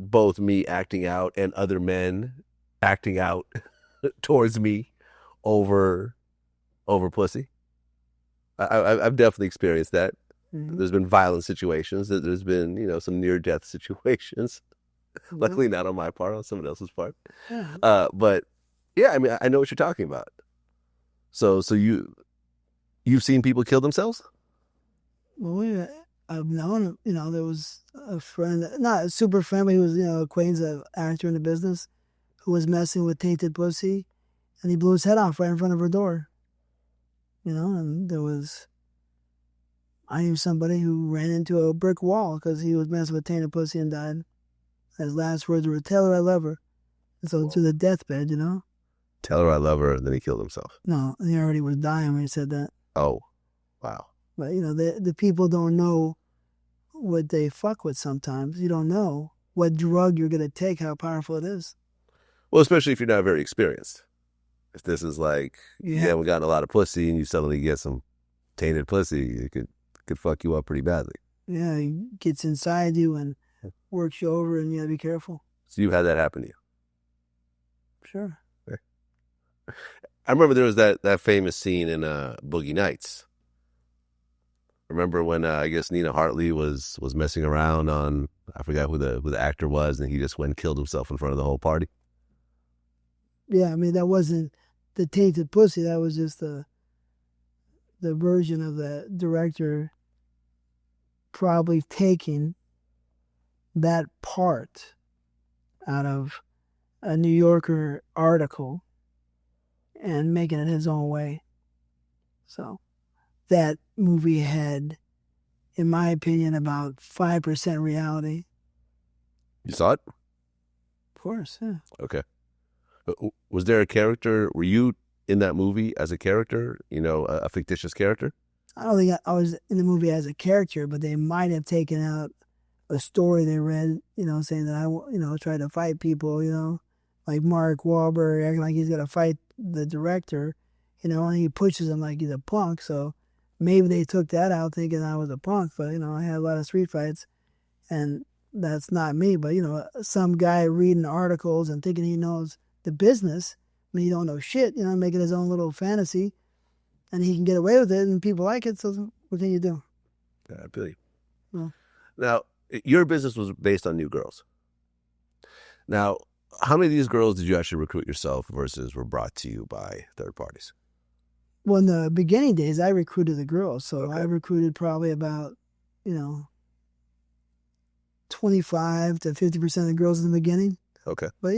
Both me acting out and other men acting out towards me over pussy. I've definitely experienced that. Mm-hmm. There's been violent situations. There's been, you know, some near-death situations. Mm-hmm. Luckily not on my part, on someone else's part. Yeah. But yeah, I mean, I know what you're talking about. So you've seen people kill themselves? Well, I've known, you know, there was a friend, not a super friend, but he was, you know, acquaintance of actor in the business who was messing with tainted pussy, and he blew his head off right in front of her door. You know, and I knew somebody who ran into a brick wall because he was messing with tainted pussy and died. His last words were, "Tell her I love her." And so to the deathbed, you know. Tell her I love her, and then he killed himself. No, he already was dying when he said that. Oh, wow. But, you know, the people don't know what they fuck with sometimes. You don't know what drug you're going to take, how powerful it is. Well, especially if you're not very experienced. If this is like, you haven't gotten a lot of pussy and you suddenly get some tainted pussy, it could could fuck you up pretty badly. Yeah, he gets inside you and works you over, and you gotta be careful. So you had that happen to you. Sure. I remember there was that famous scene in Boogie Nights. Remember when I guess Nina Hartley was messing around on, I forgot who the actor was, and he just went and killed himself in front of the whole party. Yeah, I mean, that wasn't the tainted pussy. That was just the version of the director probably taking that part out of a New Yorker article and making it his own way. So that movie had, in my opinion, about 5% reality. You saw it? Of course, yeah. Okay. Was there a character? Were you in that movie as a character? You know, a fictitious character? I don't think I was in the movie as a character, but they might have taken out a story they read, you know, saying that I tried to fight people, you know, like Mark Wahlberg acting like he's gonna fight the director, you know, and he pushes him like he's a punk. So maybe they took that out thinking I was a punk, but you know, I had a lot of street fights, and that's not me. But you know, some guy reading articles and thinking he knows the business, I mean, he don't know shit, you know, making his own little fantasy, and he can get away with it, and people like it. So what can you do? I believe. Well, now, your business was based on new girls. Now, how many of these girls did you actually recruit yourself versus were brought to you by third parties? Well, in the beginning days, I recruited the girls. So Okay. I recruited probably about, 25 to 50% of the girls in the beginning. Okay. But,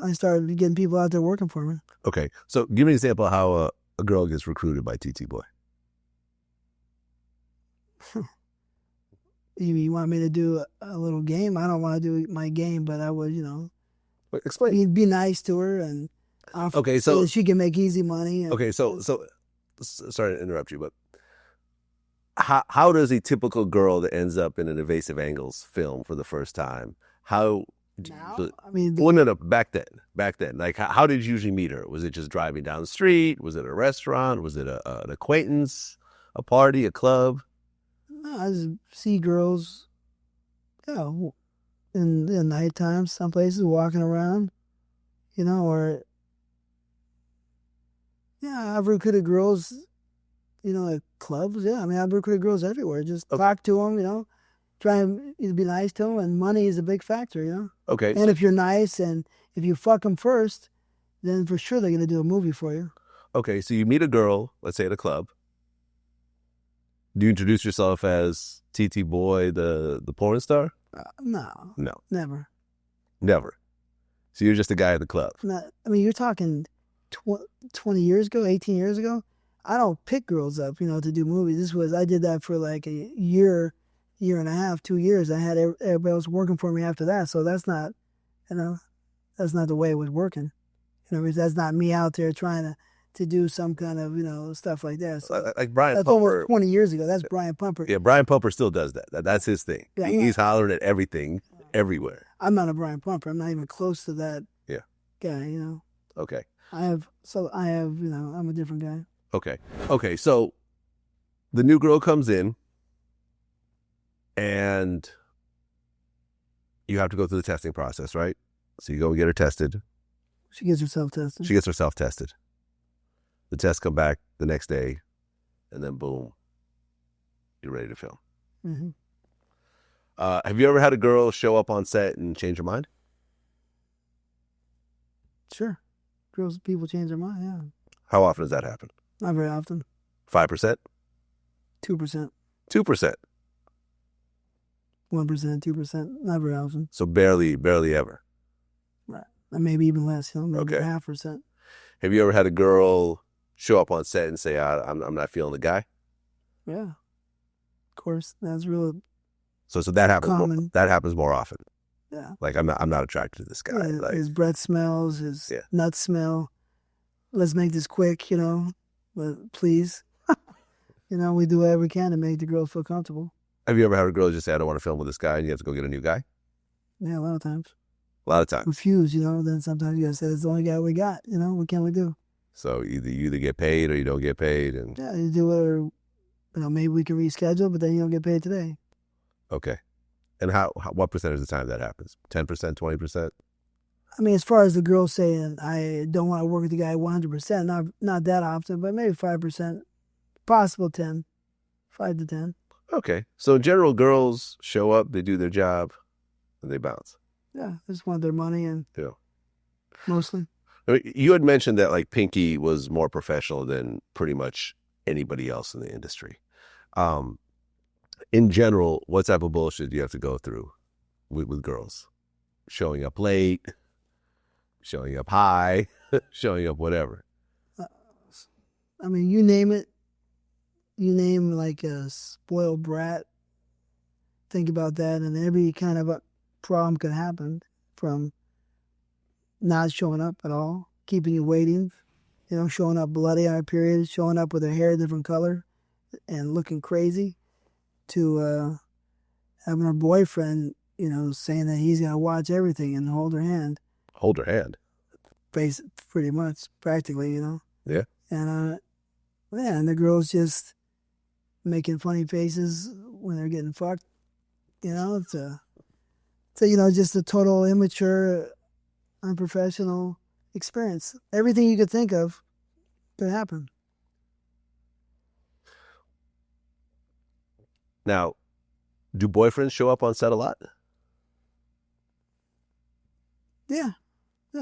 I started getting people out there working for me. Okay. So give me an example of how a girl gets recruited by TT Boy. You want me to do a little game? I don't want to do my game, but I would, Explain. be nice to her and Okay, so she can make easy money. And, okay, so sorry to interrupt you, but how does a typical girl that ends up in an Evasive Angles film for the first time, how? now, I mean, Well, no, back then, like how did you usually meet her? Was it just driving down the street? Was it a restaurant? Was it an acquaintance, a party, a club? I just see girls, in the nighttime, some places walking around, or I've recruited girls, at clubs. Yeah, I mean, I've recruited girls everywhere. Just talk to them, try and be nice to them, and money is a big factor, Okay. And if you're nice and if you fuck them first, then for sure they're gonna do a movie for you. Okay, so you meet a girl, let's say at a club. Do you introduce yourself as TT Boy, the porn star? No, never. Never. So you're just a guy at the club. I mean, you're talking 20 years ago, 18 years ago. I don't pick girls up, to do movies. I did that for like a year and a half, 2 years. I had everybody else working for me after that. So that's not, that's not the way it was working. That's not me out there trying to do some kind of, stuff like that. So Like Brian that's Pumper. over 20 years ago. That's Brian Pumper. Yeah, Brian Pumper still does that. That's his thing. Yeah, He's hollering at everything, everywhere. I'm not a Brian Pumper. I'm not even close to that guy, Okay. I'm a different guy. Okay, so the new girl comes in and you have to go through the testing process, right? So you go and get her tested. She gets herself tested. She gets herself tested. The tests come back the next day, and then boom, you're ready to film. Mm-hmm. Have you ever had a girl show up on set and change her mind? Sure. People change their mind, yeah. How often does that happen? Not very often. 5%? 2%. 2%? 1%, 2%. Not very often. So barely ever. Right. Maybe even less, maybe Okay. 0.5%. Have you ever had a girl show up on set and say, I'm not feeling the guy? Yeah. Of course. That's real. So that happens. Common. That happens more often. Yeah. Like I'm not attracted to this guy. Yeah, Like, his breath smells, his nuts smell. Let's make this quick, but please. We do whatever we can to make the girls feel comfortable. have you ever had a girl just say, I don't want to film with this guy, and you have to go get a new guy? Yeah, a lot of times. A lot of times. Refuse, then sometimes you gotta say it's the only guy we got, what can we do? So you either get paid or you don't get paid, and Yeah, you do whatever maybe we can reschedule, but then you don't get paid today. Okay. And what percentage of the time that happens? 10%, 20%? I mean, as far as the girl saying, I don't want to work with the guy 100%, not that often, but maybe 5%, possible 10, 5 to 10. Okay. So in general, girls show up, they do their job, and they bounce. Yeah, they just want their money and mostly. I mean, you had mentioned that like Pinky was more professional than pretty much anybody else in the industry. In general, what type of bullshit do you have to go through with girls? Showing up late, showing up high, showing up whatever. I mean, you name it. You name like a spoiled brat. Think about that, and every kind of a problem could happen from not showing up at all, keeping you waiting, showing up bloody on her period, showing up with her hair a different color and looking crazy, to having her boyfriend, saying that he's going to watch everything and hold her hand. Hold her hand? Pretty much, practically, Yeah. And, and the girls just making funny faces when they're getting fucked, to just a total immature, unprofessional experience. Everything you could think of could happen. Now, do boyfriends show up on set a lot? Yeah,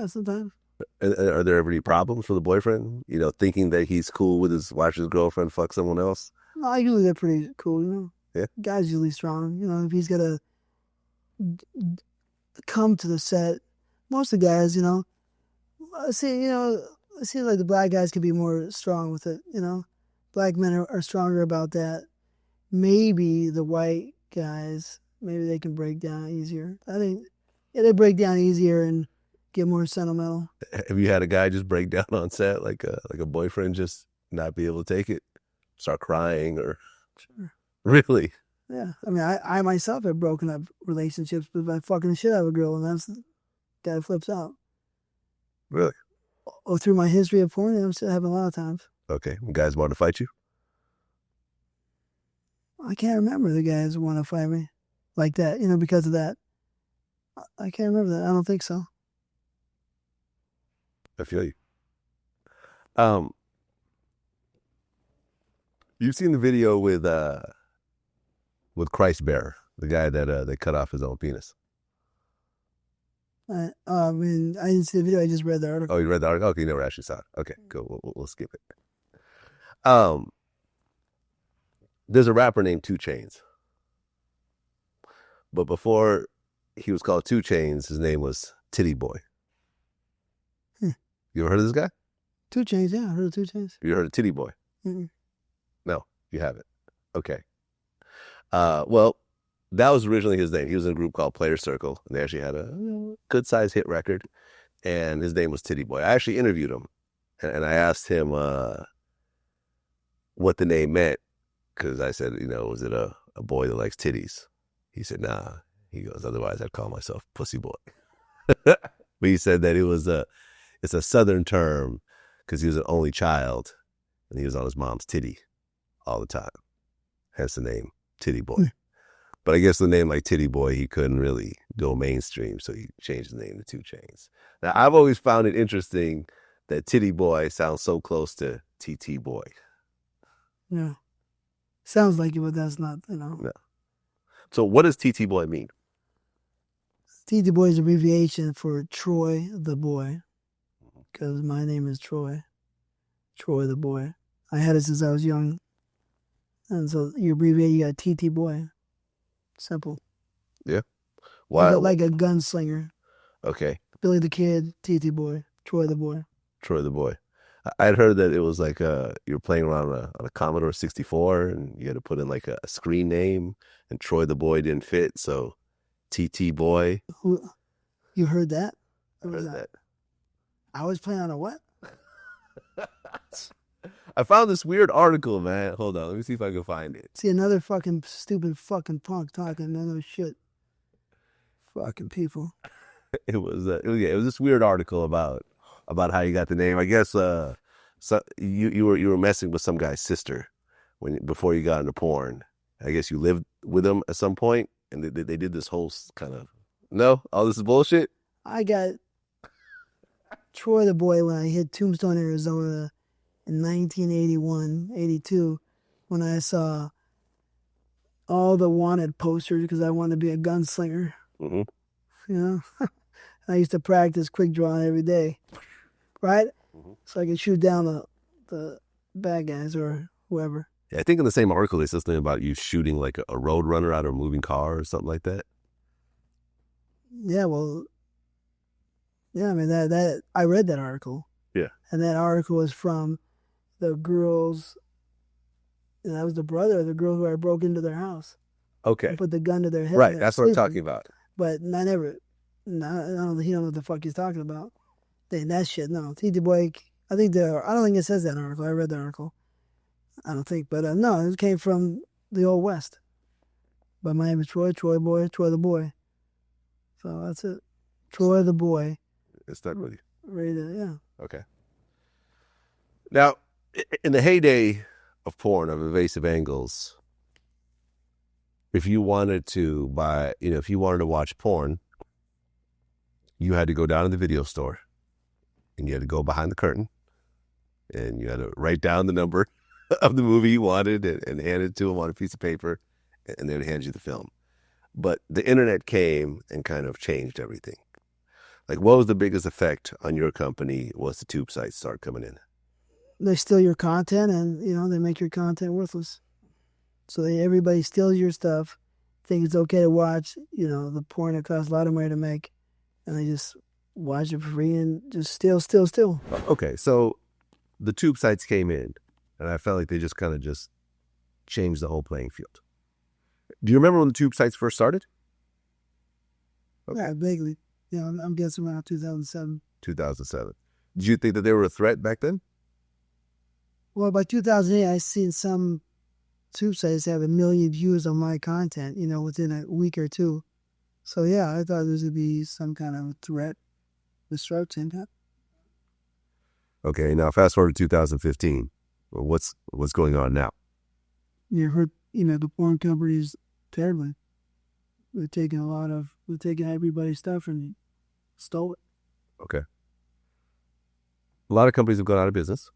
sometimes. And are there ever any problems for the boyfriend? Thinking that he's cool with watching his girlfriend fuck someone else? No, usually they're pretty cool, Yeah. Guy's usually strong. If he's got to come to the set, most of the guys, I see like the black guys could be more strong with it, Black men are stronger about that. Maybe the white guys, maybe they can break down easier. I think they break down easier and get more sentimental. Have you had a guy just break down on set, like a boyfriend just not be able to take it, start crying, or? Sure. Really? Yeah, I mean, I myself have broken up relationships by fucking the shit out of a girl, and that's the guy that flips out. Really? Oh, through my history of porn, I'm still having a lot of times. Okay, guys want to fight you? I can't remember the guys who want to fight me like that, because of that. I can't remember that. I don't think so. I feel you. You've seen the video with Christ Bearer, the guy that cut off his own penis. I mean, I didn't see the video. I just read the article. Oh, you read the article? Okay, you never actually saw it. Okay, cool. We'll skip it. There's a rapper named 2 Chainz. But before he was called 2 Chainz, his name was Titty Boy. You ever heard of this guy? 2 Chainz, yeah, I heard of 2 Chainz. You heard of Titty Boy? Mm-mm. No, you haven't. Okay. Well, that was originally his name. He was in a group called Player Circle, and they actually had a good-sized hit record, and his name was Titty Boy. I actually interviewed him, and I asked him what the name meant, because I said, was it a boy that likes titties? He said, nah. He goes, otherwise I'd call myself Pussy Boy. But he said that it's a Southern term because he was an only child, and he was on his mom's titty all the time. Hence the name Titty Boy. But I guess the name like Titty Boy, he couldn't really go mainstream, so he changed his name to 2 Chainz. Now, I've always found it interesting that Titty Boy sounds so close to TT Boy. Yeah. Sounds like it, but that's not, No. So what does TT Boy mean? TT Boy is abbreviation for Troy the Boy, because my name is Troy. Troy the Boy. I had it since I was young. And so you abbreviate, you got TT Boy. Simple. Yeah. Why? Like a gunslinger. Okay. Billy the Kid, TT Boy, Troy the Boy. Troy the Boy. I'd heard that it was like you were playing around on a Commodore 64, and you had to put in like a screen name, and Troy the Boy didn't fit, so TT Boy. You heard that? I heard that. I was playing on a what? I found this weird article, man. Hold on, let me see if I can find it. See, another fucking stupid fucking punk talking no shit. Fucking people. It was this weird article about how you got the name. I guess so you were messing with some guy's sister before you got into porn? I guess you lived with them at some point, and they did this whole kind of no, all this is bullshit. I got Troy the Boy when I hit Tombstone, Arizona in 1981, 82, when I saw all the wanted posters because I wanted to be a gunslinger. Mm-hmm. You know, I used to practice quick drawing every day, right? Mm-hmm. So I could shoot down the bad guys or whoever. Yeah, I think in the same article they said something about you shooting like a road runner out of a moving car or something like that. Yeah, well, yeah, I mean that I read that article. Yeah, and that article was from the girls. And that was the brother of the girl who I broke into their house. Okay. And put the gun to their head. Right, that's what I'm talking about. But I never, no, he don't know what the fuck he's talking about. That shit, no. T.D. Boy, I don't think it says that in the article. I read the article. I don't think, but no, it came from the Old West. But my name is Troy the Boy. So that's it. Troy the Boy. It's stuck with you. Rated, yeah. Okay. Now, in the heyday of porn, of evasive angles, if you wanted to if you wanted to watch porn, you had to go down to the video store and you had to go behind the curtain and you had to write down the number of the movie you wanted and hand it to them on a piece of paper, and they'd hand you the film. But the internet came and kind of changed everything. Like, what was the biggest effect on your company once the tube sites start coming in? They steal your content, and they make your content worthless. So everybody steals your stuff, think it's okay to watch. The porn that costs a lot of money to make, and they just watch it for free and just steal. Okay, so the tube sites came in, and I felt like they just kind of just changed the whole playing field. Do you remember when the tube sites first started? Okay. Yeah, vaguely. I'm guessing around 2007. 2007. Did you think that they were a threat back then? Well, by 2008, I seen some tube sites have 1 million views on my content, within a week or two. So, yeah, I thought this would be some kind of threat, disruption. Okay, now fast forward to 2015. Well, what's going on now? You heard, the porn companies terribly. We're taking everybody's stuff and stole it. Okay. A lot of companies have gone out of business.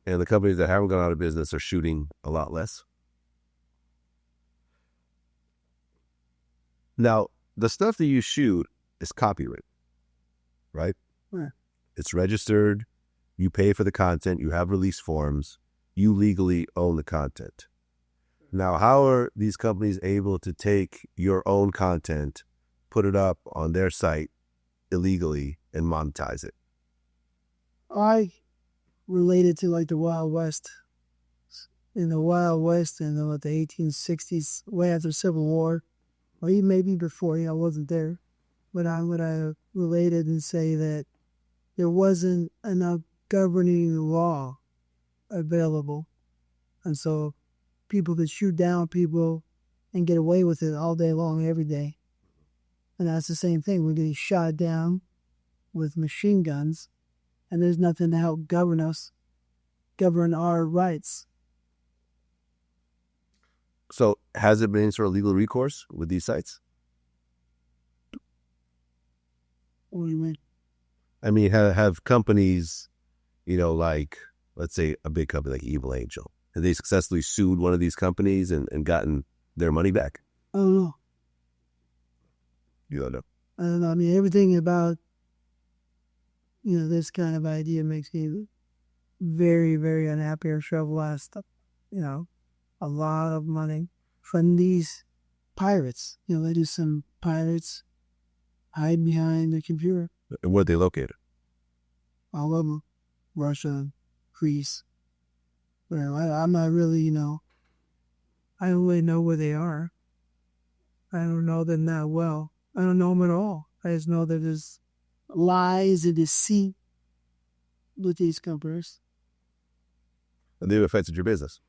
And the companies that haven't gone out of business are shooting a lot less. Now, the stuff that you shoot is copyrighted, right? Yeah. It's registered. You pay for the content. You have release forms. You legally own the content. Now, how are these companies able to take your own content, put it up on their site illegally, and monetize it? I related to like the Wild West. In the Wild West in the 1860s, way after the Civil War, or even maybe before, I wasn't there, but I would related and say that there wasn't enough governing law available. And so people could shoot down people and get away with it all day long, every day. And that's the same thing. We're getting shot down with machine guns, and there's nothing to help govern us, govern our rights. So has it been any sort of legal recourse with these sites? What do you mean? I mean, have companies, like, let's say a big company like Evil Angel, have they successfully sued one of these companies and gotten their money back? I don't know. You don't know? I don't know. I mean, everything about, this kind of idea makes me very, very unhappy or shove a lot of stuff, a lot of money from these pirates. They do some pirates hide behind the computer. And where are they located? All of them. Russia, Greece. I'm not really, I don't really know where they are. I don't know them that well. I don't know them at all. I just know that there's lies and deceit with these companies. And they've affected your business?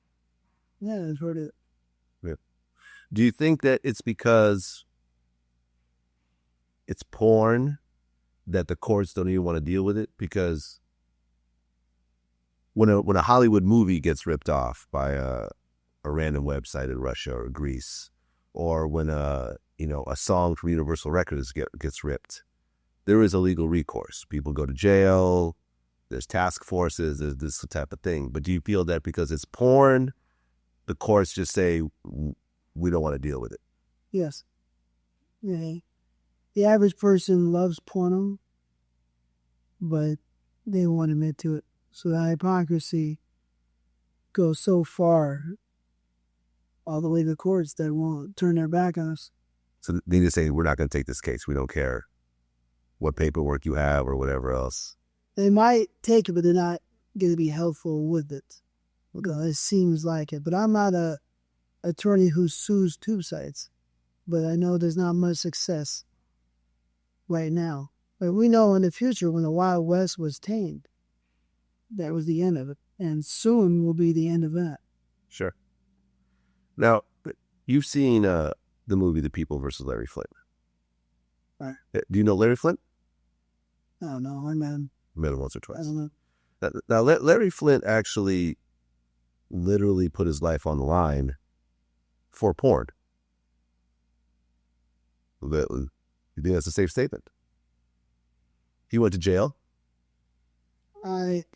Yeah, I've heard it. Yeah. Do you think that it's because it's porn that the courts don't even want to deal with it? Because when a Hollywood movie gets ripped off by a random website in Russia or Greece, or when a song from Universal Records gets ripped, there is a legal recourse. People go to jail. There's task forces. There's this type of thing. But do you feel that because it's porn, the courts just say we don't want to deal with it? Yes. Yeah. The average person loves porno, but they won't admit to it. So the hypocrisy goes so far all the way to the courts that won't turn their back on us. So they just say, we're not going to take this case. We don't care what paperwork you have or whatever else. They might take it, but they're not going to be helpful with it. It seems like it. But I'm not a attorney who sues tube sites. But I know there's not much success right now. But we know in the future when the Wild West was tamed, that was the end of it. And soon will be the end of that. Sure. Now, you've seen the movie The People versus Larry Flint. Right. Do you know Larry Flint? I don't know. I met him. Met him once or twice. I don't know. Now, Larry Flint actually literally put his life on the line for porn. You think that's a safe statement? He went to jail.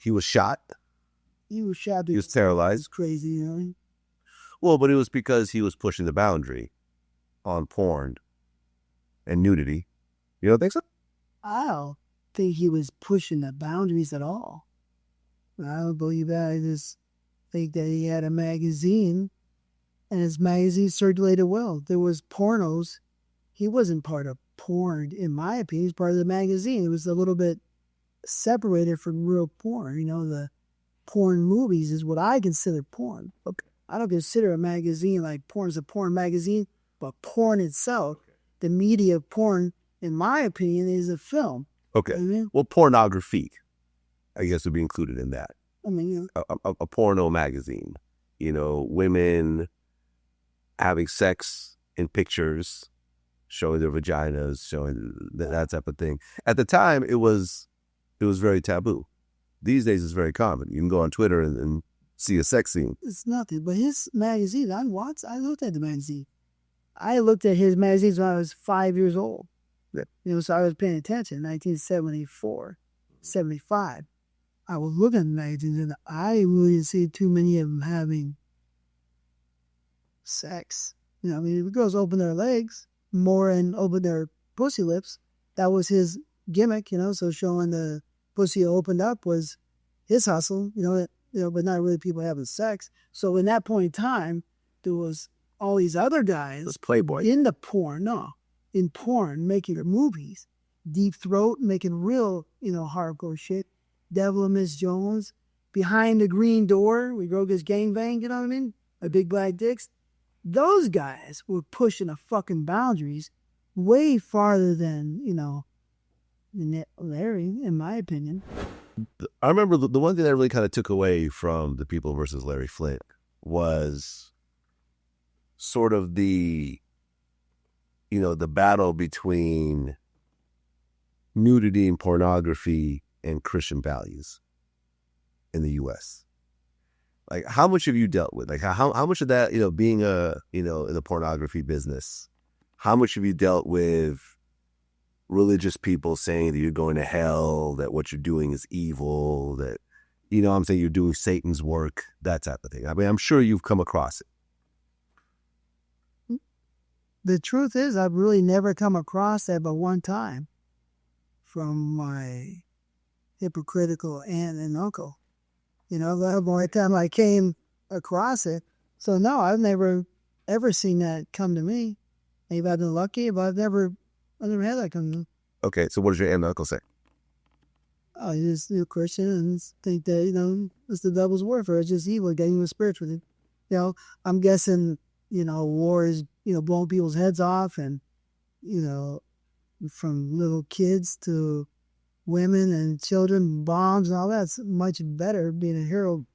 He was shot. He was shot. He was paralyzed. It's crazy, you know. Well, but it was because he was pushing the boundary on porn and nudity. You don't think so? I don't think he was pushing the boundaries at all. I don't believe that. I just think that he had a magazine, and his magazine circulated well. There was pornos. He wasn't part of porn, in my opinion. He was part of the magazine. It was a little bit separated from real porn. You know, the porn movies is what I consider porn. Okay. I don't consider a magazine like porn is a porn magazine, but porn itself, the media of porn, in my opinion, is a film. Okay. You know what I mean? Well, pornography, I guess, would be included in that. I mean, you know, A porno magazine. You know, women having sex in pictures, showing their vaginas, showing that type of thing. At the time, it was very taboo. These days, it's very common. You can go on Twitter and see a sex scene. it's nothing. But his magazine, I looked at the magazine. I looked at his magazines when I was 5 years old. Yeah. You know, so I was paying attention. 1974, 75. I was looking at the magazines, and I really didn't see too many of them having sex. You know, I mean, the girls open their legs more and open their pussy lips. That was his gimmick, you know. So showing the pussy opened up was his hustle, you know, but not really people having sex. So in that point in time, there was all these other guys. It's Playboy. In porn, making movies. Deep Throat, making real, you know, hardcore shit. Devil and Miss Jones. Behind the Green Door, we broke his gangbang, you know what I mean? A Big Black Dicks. Those guys were pushing the fucking boundaries way farther than, you know, Larry, in my opinion. I remember the one thing that really kind of took away from The People versus Larry Flint was sort of the battle between nudity and pornography and Christian values in the U.S. Like, how much have you dealt with? Like, how much of that, you know, being in the pornography business, how much have you dealt with religious people saying that you're going to hell, that what you're doing is evil, that, you know what I'm saying, you're doing Satan's work, that type of thing? I mean, I'm sure you've come across it. The truth is, I've really never come across that but one time from my hypocritical aunt and uncle. You know, the only time I came across it. So no, I've never ever seen that come to me. Maybe I've been lucky, but I've never had that come to me. Okay, so what does your aunt and uncle say? Oh, you just, you're Christian and think that, you know, it's the devil's warfare. It's just evil, getting you spiritually. You know, I'm guessing, you know, war is, you know, blowing people's heads off, and, you know, from little kids to women and children, bombs and all that's much better being a hero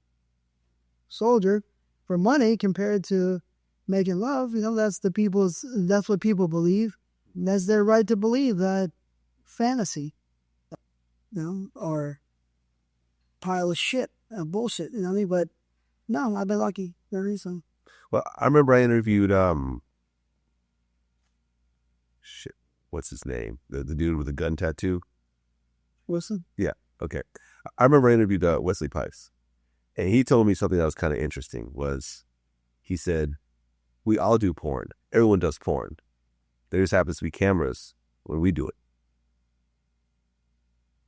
soldier for money compared to making love. You know, that's what people believe. And that's their right to believe that fantasy, you know, or pile of shit. bullshit. You know what I mean? But no, I've been lucky. Very recently. Well, I remember I interviewed what's his name? The dude with the gun tattoo. Wilson. Yeah. Okay. I remember I interviewed Wesley Pipes, and he told me something that was kind of interesting. He said, "We all do porn. Everyone does porn. There just happens to be cameras when we do it."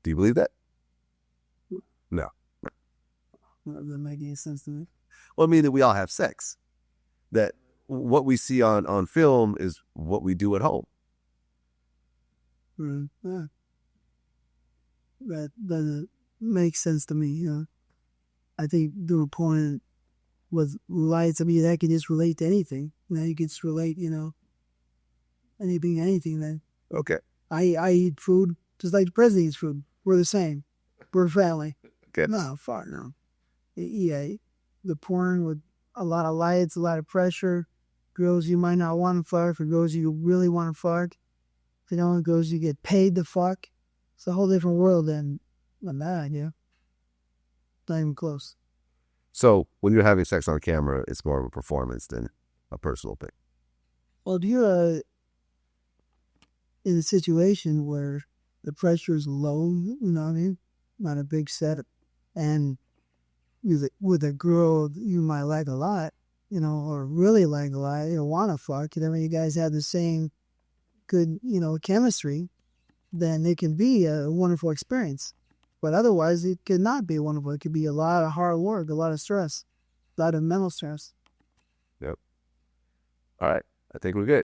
Do you believe that? No. That doesn't make any sense to me. Well, I mean that we all have sex. That what we see on film is what we do at home. Yeah. That doesn't make sense to me. You know, I think doing porn with lights. I mean, that can just relate to anything. You know, you can just relate. You know, anything. Then Okay. I eat food just like the president eats food. We're the same. We're a family. Okay. No, fuck no. Yeah, the porn with a lot of lights, a lot of pressure. Girls you might not want to fuck, for girls you really want to fuck. You know, girls you get paid to fuck. It's a whole different world than that, yeah. Not even close. So when you're having sex on camera, it's more of a performance than a personal thing. Well, do you in a situation where the pressure is low, you know what I mean? Not a big set, and with a girl you might like a lot, you know, or really like a lot, you want to fuck, and then you guys have the same good, you know, chemistry, then it can be a wonderful experience. But otherwise, it could not be wonderful. It could be a lot of hard work, a lot of stress, a lot of mental stress. Yep. All right. I think we're good.